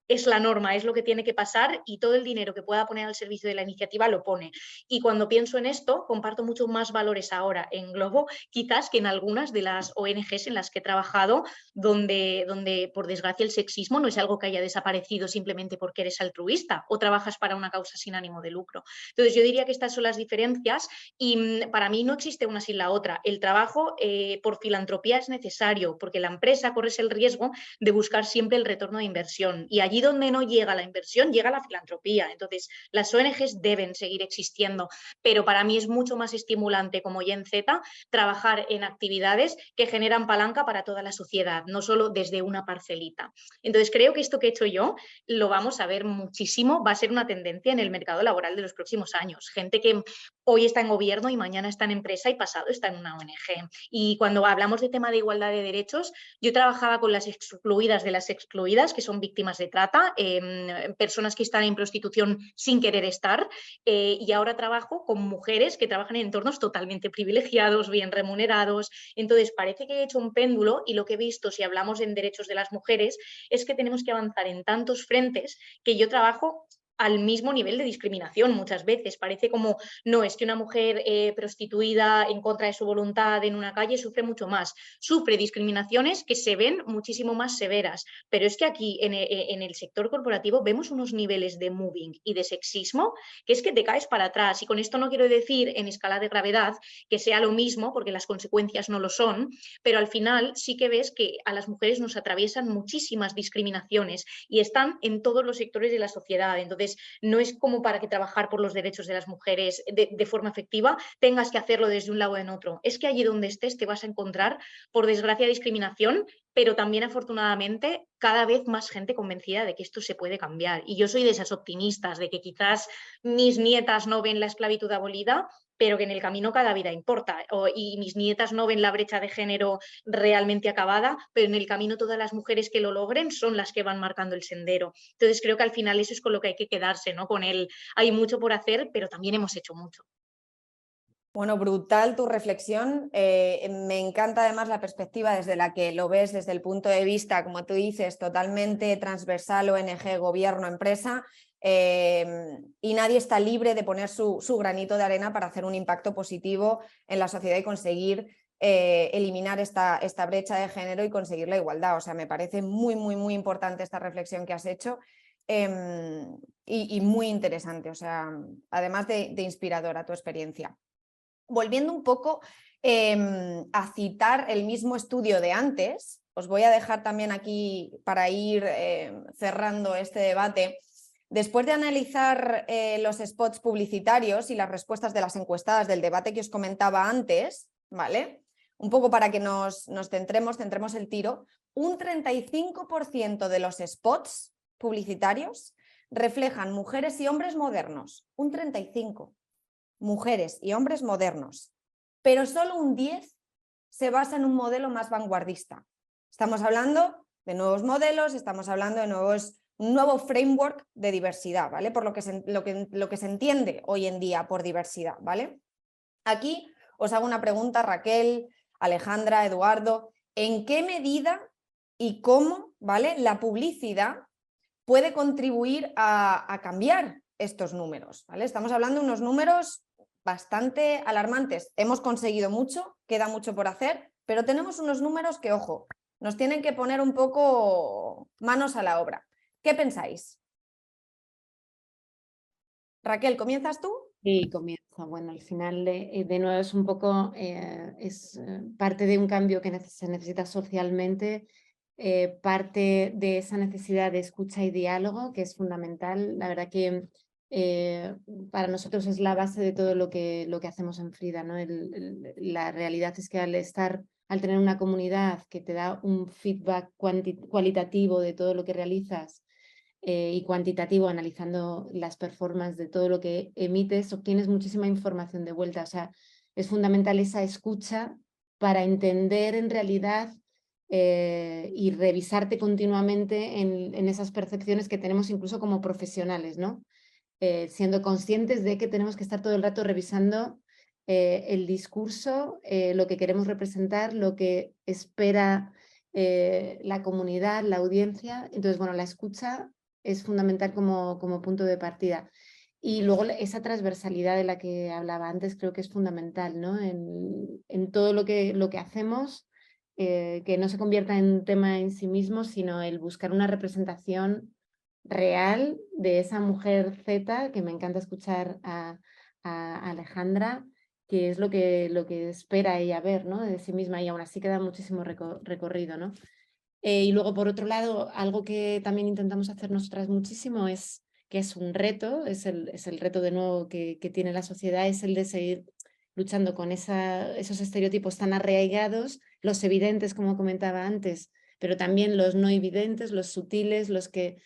es la norma, es lo que tiene que pasar, y todo el dinero que pueda poner al servicio de la iniciativa lo pone. Y cuando pienso en esto, comparto mucho más valores ahora en Glovo, quizás que en algunas de las ONGs en las que he trabajado, donde por desgracia el sexismo no es algo que haya desaparecido simplemente porque eres altruista o trabajas para una causa sin ánimo de lucro. Entonces yo diría que estas son las diferencias, y para mí no existe una sin la otra. El trabajo por filantropía es necesario, porque la empresa corres el riesgo de buscar siempre el retorno de inversión, y allí donde no llega la inversión, llega la filantropía. Entonces, las ONGs deben seguir existiendo, pero para mí es mucho más estimulante, como Gen Z, trabajar en actividades que generan palanca para toda la sociedad, no solo desde una parcelita. Entonces, creo que esto que he hecho yo lo vamos a ver muchísimo, va a ser una tendencia en el mercado laboral de los próximos años. Gente que hoy está en gobierno y mañana está en empresa y pasado está en una ONG. Y cuando hablamos de tema de igualdad de derechos, yo trabajaba con las excluidas de las excluidas, que son víctimas de trata, personas que están en prostitución sin querer estar, y ahora trabajo con mujeres que trabajan en entornos totalmente privilegiados, bien remunerados. Entonces parece que he hecho un péndulo, y lo que he visto, si hablamos en derechos de las mujeres, es que tenemos que avanzar en tantos frentes que yo trabajo al mismo nivel de discriminación muchas veces. Parece como, no, es que una mujer prostituida en contra de su voluntad en una calle sufre mucho más. Sufre discriminaciones que se ven muchísimo más severas, pero es que aquí en el sector corporativo vemos unos niveles de moving y de sexismo que es que te caes para atrás. Y con esto no quiero decir en escala de gravedad que sea lo mismo, porque las consecuencias no lo son, pero al final sí que ves que a las mujeres nos atraviesan muchísimas discriminaciones y están en todos los sectores de la sociedad. Entonces, no es como para que trabajar por los derechos de las mujeres de forma efectiva tengas que hacerlo desde un lado o en otro. Es que allí donde estés te vas a encontrar, por desgracia, discriminación, pero también afortunadamente cada vez más gente convencida de que esto se puede cambiar. Y yo soy de esas optimistas, de que quizás mis nietas no ven la esclavitud abolida, pero que en el camino cada vida importa, y mis nietas no ven la brecha de género realmente acabada, pero en el camino todas las mujeres que lo logren son las que van marcando el sendero. Entonces creo que al final eso es con lo que hay que quedarse, ¿no? Con él hay mucho por hacer, pero también hemos hecho mucho. Bueno, brutal tu reflexión. Me encanta además la perspectiva desde la que lo ves, desde el punto de vista, como tú dices, totalmente transversal, ONG, gobierno, empresa, y nadie está libre de poner su granito de arena para hacer un impacto positivo en la sociedad y conseguir eliminar esta brecha de género y conseguir la igualdad. O sea, me parece muy, muy, muy importante esta reflexión que has hecho. Y muy interesante, o sea, además de inspiradora tu experiencia. Volviendo un poco a citar el mismo estudio de antes, os voy a dejar también aquí para ir cerrando este debate. Después de analizar los spots publicitarios y las respuestas de las encuestadas del debate que os comentaba antes, ¿vale? Un poco para que nos centremos el tiro, un 35% de los spots publicitarios reflejan mujeres y hombres modernos, un 35%. Mujeres y hombres modernos. pero solo un 10 se basa en un modelo más vanguardista. Estamos hablando de nuevos modelos, estamos hablando de un nuevo framework de diversidad, ¿vale? Por lo que se entiende hoy en día por diversidad, ¿vale? Aquí os hago una pregunta, Raquel, Alejandra, Eduardo, ¿en qué medida y cómo, ¿vale?, la publicidad puede contribuir a cambiar estos números, ¿vale? Estamos hablando de unos números bastante alarmantes. Hemos conseguido mucho, queda mucho por hacer, pero tenemos unos números que, ojo, nos tienen que poner un poco manos a la obra. ¿Qué pensáis? Raquel, ¿comienzas tú? Sí, comienzo. Bueno, al final de nuevo es un poco parte de un cambio que se necesita socialmente, parte de esa necesidad de escucha y diálogo, que es fundamental. La verdad que para nosotros es la base de todo lo que hacemos en Frida, ¿no? La realidad es que al tener una comunidad que te da un feedback cualitativo de todo lo que realizas, y cuantitativo, analizando las performances de todo lo que emites, obtienes muchísima información de vuelta. O sea, es fundamental esa escucha para entender en realidad y revisarte continuamente en esas percepciones que tenemos incluso como profesionales, ¿no? Siendo conscientes de que tenemos que estar todo el rato revisando el discurso, lo que queremos representar, lo que espera la comunidad, la audiencia. Entonces, bueno, la escucha es fundamental como punto de partida. Y luego esa transversalidad de la que hablaba antes creo que es fundamental, ¿no? En todo lo que hacemos, que no se convierta en un tema en sí mismo, sino el buscar una representación real de esa mujer Z, que me encanta escuchar a Alejandra, que es lo que espera ella ver, ¿no?, de sí misma, y aún así queda muchísimo recorrido, ¿no? Y luego, por otro lado, algo que también intentamos hacer nosotras muchísimo que es un reto, es el reto de nuevo que tiene la sociedad, es el de seguir luchando con esos estereotipos tan arraigados, los evidentes, como comentaba antes, pero también los no evidentes, los sutiles, los que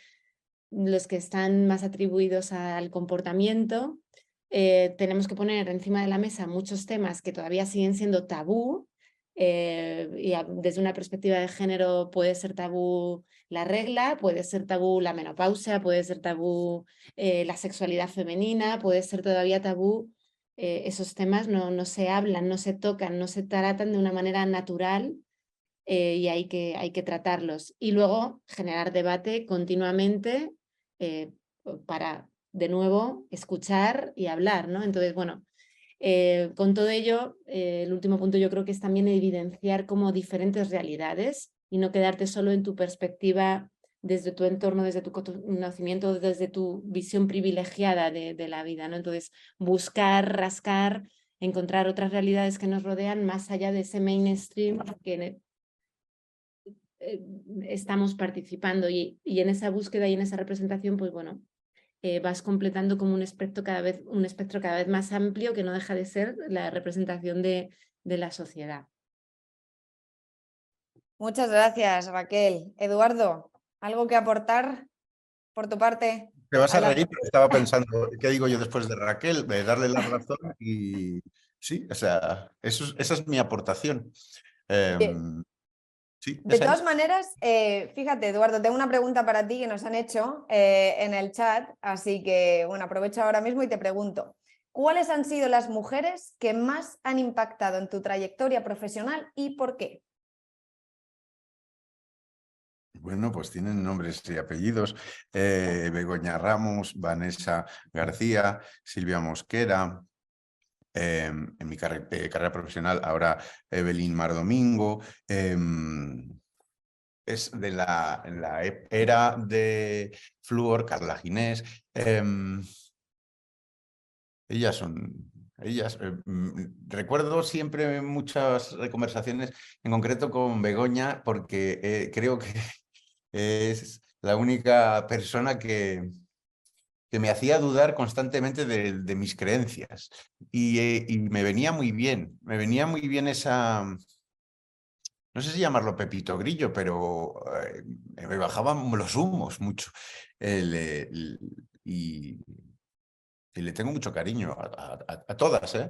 están más atribuidos al comportamiento. Tenemos que poner encima de la mesa muchos temas que todavía siguen siendo tabú, y desde una perspectiva de género puede ser tabú la regla, puede ser tabú la menopausia, puede ser tabú la sexualidad femenina, puede ser todavía tabú. Esos temas no se hablan, no se tocan, no se tratan de una manera natural, y hay que tratarlos. Y luego generar debate continuamente para, de nuevo, escuchar y hablar, ¿no? Entonces, bueno, con todo ello, el último punto yo creo que es también evidenciar como diferentes realidades y no quedarte solo en tu perspectiva desde tu entorno, desde tu conocimiento, desde tu visión privilegiada de la vida, ¿no? Entonces, buscar, rascar, encontrar otras realidades que nos rodean más allá de ese mainstream que estamos participando, y en esa búsqueda y en esa representación, pues bueno, vas completando como un espectro cada vez más amplio, que no deja de ser la representación de la sociedad. Muchas gracias, Raquel. Eduardo, ¿algo que aportar por tu parte? Te vas a reír, pero estaba pensando, ¿qué digo yo después de Raquel? Darle la razón y sí, o sea, esa es mi aportación. Sí, de todas maneras, fíjate, Eduardo, tengo una pregunta para ti que nos han hecho en el chat, así que bueno, aprovecho ahora mismo y te pregunto, ¿cuáles han sido las mujeres que más han impactado en tu trayectoria profesional y por qué? Bueno, pues tienen nombres y apellidos. Begoña Ramos, Vanessa García, Silvia Mosquera. En mi carrera profesional ahora Evelyn Mar Domingo. Es de la era de Fluor, Carla Ginés. Ellas, recuerdo siempre muchas conversaciones, en concreto con Begoña, porque creo que es la única persona que me hacía dudar constantemente de mis creencias. Y me venía muy bien esa, no sé si llamarlo Pepito Grillo, pero me bajaban los humos mucho. Y le tengo mucho cariño a todas, ¿eh?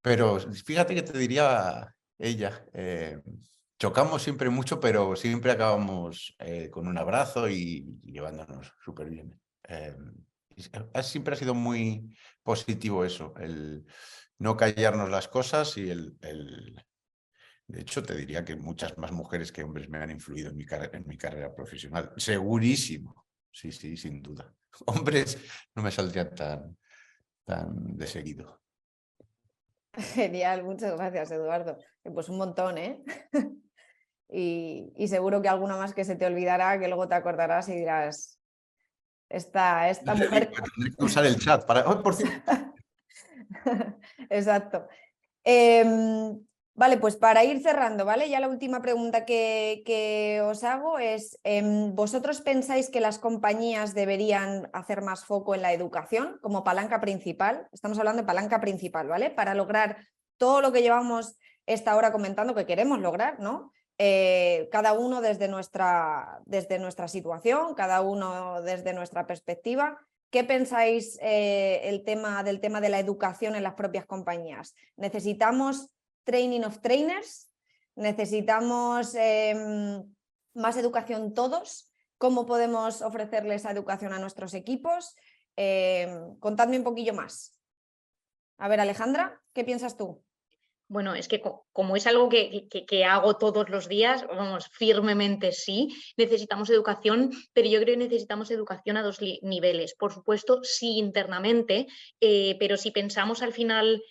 Pero fíjate que te diría ella, chocamos siempre mucho, pero siempre acabamos con un abrazo y llevándonos súper bien. Siempre ha sido muy positivo eso, el no callarnos las cosas y de hecho, te diría que muchas más mujeres que hombres me han influido en mi carrera profesional. Segurísimo. Sí, sí, sin duda. Hombres no me saldrían tan de seguido. Genial, muchas gracias, Eduardo. Pues un montón, ¿eh? Y seguro que alguna más que se te olvidará, que luego te acordarás y dirás, esta mujer... Tendré que usar el chat para... Oh, por cierto. Exacto. Vale, pues para ir cerrando, ¿vale? Ya la última pregunta que os hago es, ¿vosotros pensáis que las compañías deberían hacer más foco en la educación como palanca principal? Estamos hablando de palanca principal, ¿vale? Para lograr todo lo que llevamos esta hora comentando que queremos lograr, ¿no? Cada uno desde nuestra situación, cada uno desde nuestra perspectiva. ¿Qué pensáis del tema de la educación en las propias compañías? ¿Necesitamos training of trainers? ¿Necesitamos más educación todos? ¿Cómo podemos ofrecerle esa educación a nuestros equipos? Contadme un poquillo más. A ver, Alejandra, ¿qué piensas tú? Bueno, es que como es algo que hago todos los días, vamos, firmemente sí, necesitamos educación, pero yo creo que necesitamos educación a dos niveles. Por supuesto, sí internamente, pero si pensamos al final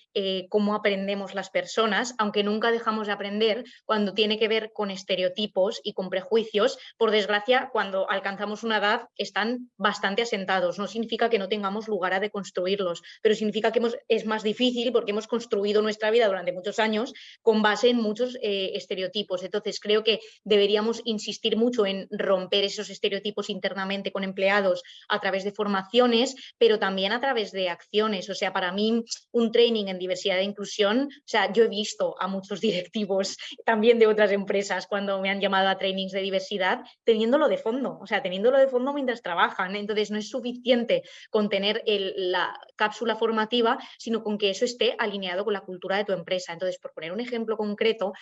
cómo aprendemos las personas, aunque nunca dejamos de aprender, cuando tiene que ver con estereotipos y con prejuicios, por desgracia, cuando alcanzamos una edad están bastante asentados. No significa que no tengamos lugar a deconstruirlos, pero significa que es más difícil porque hemos construido nuestra vida durante muchos años con base en muchos estereotipos. Entonces creo que deberíamos insistir mucho en romper esos estereotipos internamente con empleados a través de formaciones, pero también a través de acciones. O sea, para mí un training en diversidad e inclusión, o sea, yo he visto a muchos directivos también de otras empresas cuando me han llamado a trainings de diversidad teniéndolo de fondo, o sea, teniéndolo de fondo mientras trabajan. Entonces no es suficiente con tener la cápsula formativa, sino con que eso esté alineado con la cultura de tu empresa. Entonces, por poner un ejemplo concreto,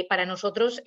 para nosotros,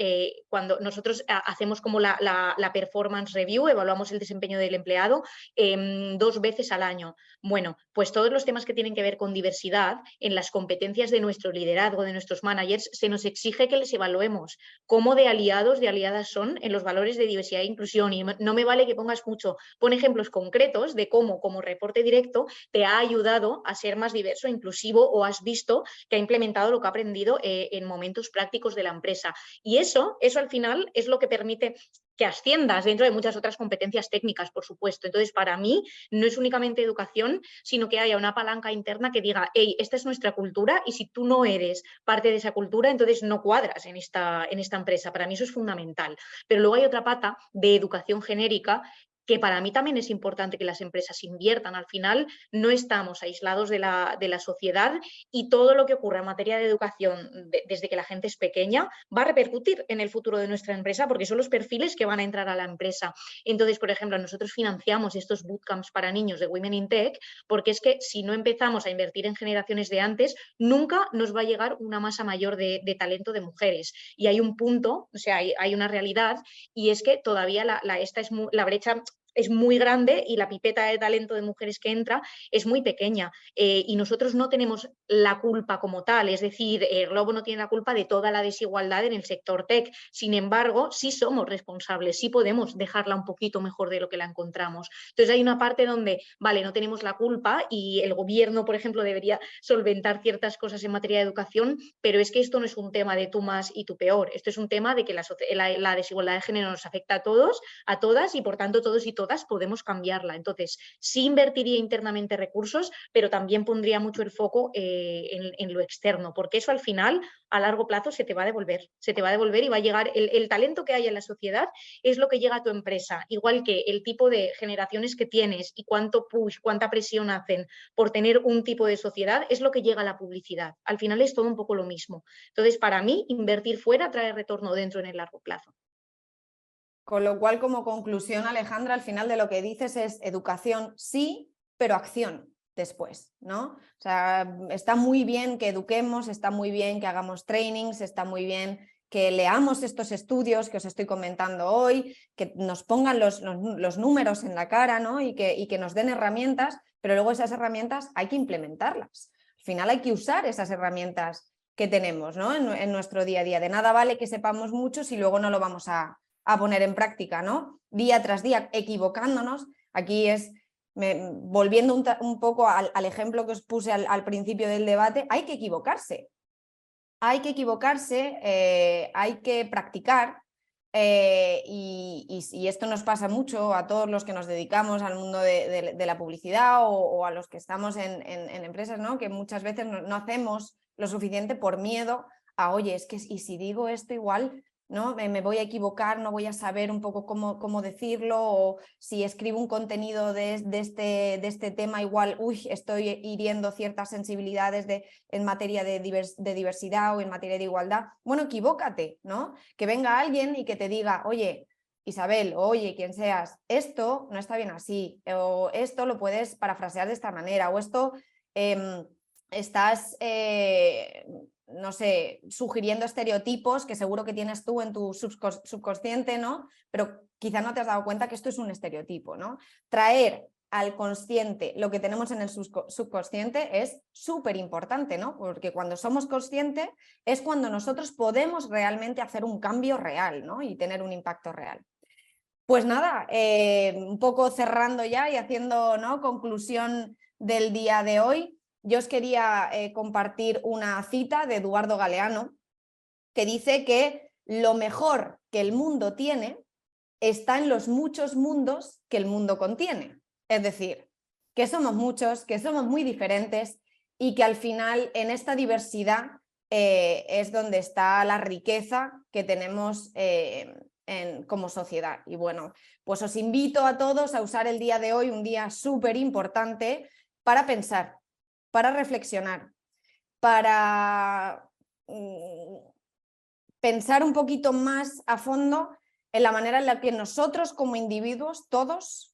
cuando nosotros hacemos como la performance review, evaluamos el desempeño del empleado 2 veces al año. Bueno, pues todos los temas que tienen que ver con diversidad, en las competencias de nuestro liderazgo, de nuestros managers, se nos exige que les evaluemos cómo de aliados, de aliadas son en los valores de diversidad e inclusión. Y no me vale que pongas mucho, pon ejemplos concretos de cómo, como reporte directo, te ha ayudado a ser más diverso e inclusivo o has visto que ha implementado lo que ha aprendido en momentos prácticos de la empresa. Y eso al final es lo que permite que asciendas dentro de muchas otras competencias técnicas, por supuesto. Entonces, para mí, no es únicamente educación, sino que haya una palanca interna que diga, hey, esta es nuestra cultura y si tú no eres parte de esa cultura, entonces no cuadras en esta empresa. Para mí eso es fundamental. Pero luego hay otra pata de educación genérica que para mí también es importante que las empresas inviertan. Al final no estamos aislados de la sociedad y todo lo que ocurra en materia de educación desde que la gente es pequeña va a repercutir en el futuro de nuestra empresa porque son los perfiles que van a entrar a la empresa. Entonces, por ejemplo, nosotros financiamos estos bootcamps para niños de Women in Tech porque es que si no empezamos a invertir en generaciones de antes, nunca nos va a llegar una masa mayor de talento de mujeres. Y hay un punto, o sea, hay una realidad y es que todavía la brecha es muy grande y la pipeta de talento de mujeres que entra es muy pequeña y nosotros no tenemos la culpa como tal, es decir, Globo no tiene la culpa de toda la desigualdad en el sector tech, sin embargo, sí somos responsables, sí podemos dejarla un poquito mejor de lo que la encontramos. Entonces hay una parte donde, vale, no tenemos la culpa y el gobierno, por ejemplo, debería solventar ciertas cosas en materia de educación, pero es que esto no es un tema de tú más y tú peor, esto es un tema de que la desigualdad de género nos afecta a todos, a todas y por tanto todos y todas podemos cambiarla. Entonces, sí invertiría internamente recursos, pero también pondría mucho el foco en lo externo, porque eso al final, a largo plazo, se te va a devolver y va a llegar, el talento que hay en la sociedad es lo que llega a tu empresa, igual que el tipo de generaciones que tienes y cuánto push, cuánta presión hacen por tener un tipo de sociedad, es lo que llega a la publicidad. Al final es todo un poco lo mismo. Entonces, para mí, invertir fuera trae retorno dentro en el largo plazo. Con lo cual, como conclusión, Alejandra, al final de lo que dices es educación sí, pero acción. después, ¿no? O sea, está muy bien que eduquemos, está muy bien que hagamos trainings, está muy bien que leamos estos estudios que os estoy comentando hoy, que nos pongan los números en la cara, ¿no? y que nos den herramientas, pero luego esas herramientas hay que implementarlas. Al final hay que usar esas herramientas que tenemos, ¿no? en nuestro día a día. De nada vale que sepamos mucho si luego no lo vamos a poner en práctica, ¿no? Día tras día, equivocándonos. Aquí es, volviendo un poco al ejemplo que os puse al principio del debate, hay que equivocarse. Hay que equivocarse, hay que practicar y esto nos pasa mucho a todos los que nos dedicamos al mundo de la publicidad o a los que estamos en empresas, ¿no? Que muchas veces no hacemos lo suficiente por miedo a, oye, es que y si digo esto igual, ¿no? Me voy a equivocar, no voy a saber un poco cómo decirlo, o si escribo un contenido de este tema, igual, estoy hiriendo ciertas sensibilidades en materia de diversidad o en materia de igualdad. Bueno, equivócate, ¿no? Que venga alguien y que te diga, oye, Isabel, o oye, quien seas, esto no está bien así, o esto lo puedes parafrasear de esta manera, o esto estás... no sé, sugiriendo estereotipos que seguro que tienes tú en tu subconsciente, ¿no? Pero quizá no te has dado cuenta que esto es un estereotipo, ¿no? Traer al consciente lo que tenemos en el subconsciente es súper importante, ¿no? Porque cuando somos conscientes es cuando nosotros podemos realmente hacer un cambio real, ¿no? Y tener un impacto real. Pues nada, un poco cerrando ya y haciendo, ¿no?, conclusión del día de hoy. Yo os quería compartir una cita de Eduardo Galeano que dice que lo mejor que el mundo tiene está en los muchos mundos que el mundo contiene. Es decir, que somos muchos, que somos muy diferentes y que al final en esta diversidad es donde está la riqueza que tenemos como sociedad. Y bueno, pues os invito a todos a usar el día de hoy, un día súper importante, para pensar, para reflexionar, para pensar un poquito más a fondo en la manera en la que nosotros como individuos, todos,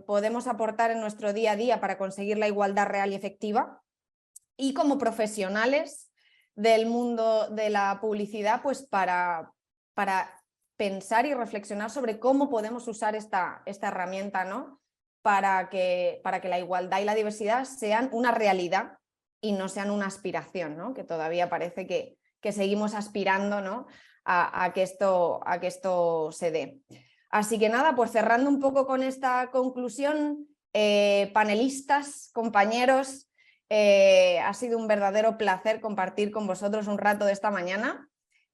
podemos aportar en nuestro día a día para conseguir la igualdad real y efectiva, y como profesionales del mundo de la publicidad, pues para pensar y reflexionar sobre cómo podemos usar esta herramienta, ¿no?, para que la igualdad y la diversidad sean una realidad y no sean una aspiración, ¿no?, que todavía parece que seguimos aspirando, ¿no?, a que esto se dé. Así que nada, pues cerrando un poco con esta conclusión, panelistas, compañeros, ha sido un verdadero placer compartir con vosotros un rato de esta mañana.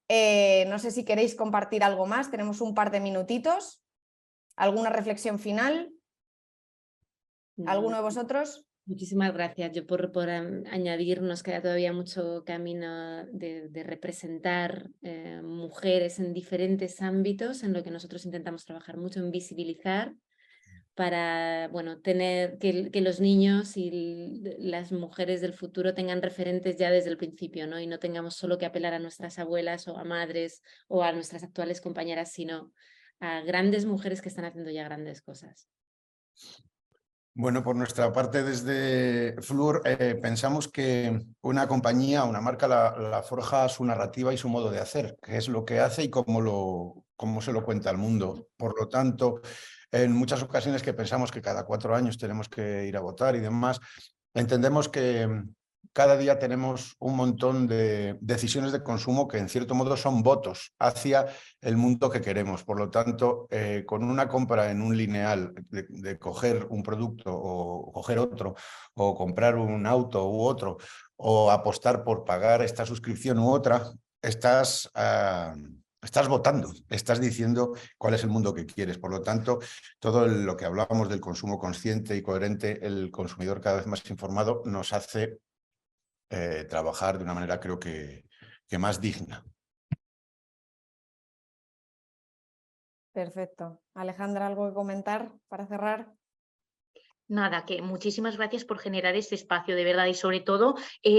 No sé si queréis compartir algo más, tenemos un par de minutitos. ¿Alguna reflexión final? ¿Alguno de vosotros? Muchísimas gracias. Yo por añadir, nos queda todavía mucho camino de representar mujeres en diferentes ámbitos, en lo que nosotros intentamos trabajar mucho en visibilizar, para tener que los niños y las mujeres del futuro tengan referentes ya desde el principio, ¿no? Y no tengamos solo que apelar a nuestras abuelas o a madres o a nuestras actuales compañeras, sino a grandes mujeres que están haciendo ya grandes cosas. Bueno, por nuestra parte desde Fluor pensamos que una compañía, una marca la forja su narrativa y su modo de hacer, que es lo que hace y cómo se lo cuenta al mundo. Por lo tanto, en muchas ocasiones que pensamos que cada 4 años tenemos que ir a votar y demás, entendemos que cada día tenemos un montón de decisiones de consumo que en cierto modo son votos hacia el mundo que queremos. Por lo tanto, con una compra en un lineal de coger un producto o coger otro, o comprar un auto u otro, o apostar por pagar esta suscripción u otra, estás votando, estás diciendo cuál es el mundo que quieres. Por lo tanto, todo lo que hablábamos del consumo consciente y coherente, el consumidor cada vez más informado, nos hace trabajar de una manera, creo que más digna. Perfecto. Alejandra, ¿algo que comentar para cerrar? Nada, que muchísimas gracias por generar este espacio, de verdad, y sobre todo,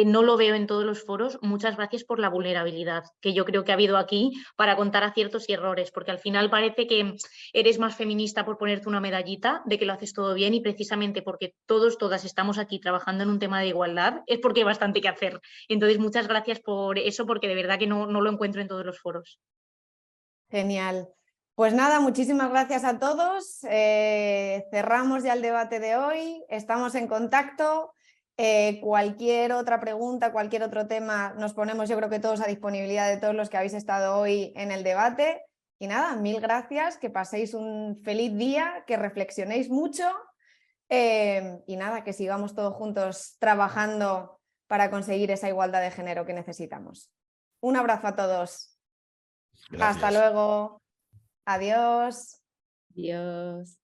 no lo veo en todos los foros, muchas gracias por la vulnerabilidad que yo creo que ha habido aquí para contar aciertos y errores, porque al final parece que eres más feminista por ponerte una medallita de que lo haces todo bien y precisamente porque todos, todas estamos aquí trabajando en un tema de igualdad, es porque hay bastante que hacer. Entonces, muchas gracias por eso, porque de verdad que no lo encuentro en todos los foros. Genial. Pues nada, muchísimas gracias a todos. Cerramos ya el debate de hoy. Estamos en contacto. Cualquier otra pregunta, cualquier otro tema, nos ponemos yo creo que todos a disponibilidad de todos los que habéis estado hoy en el debate. Y nada, mil gracias, que paséis un feliz día, que reflexionéis mucho y nada, que sigamos todos juntos trabajando para conseguir esa igualdad de género que necesitamos. Un abrazo a todos. Gracias. Hasta luego. Adiós. Dios.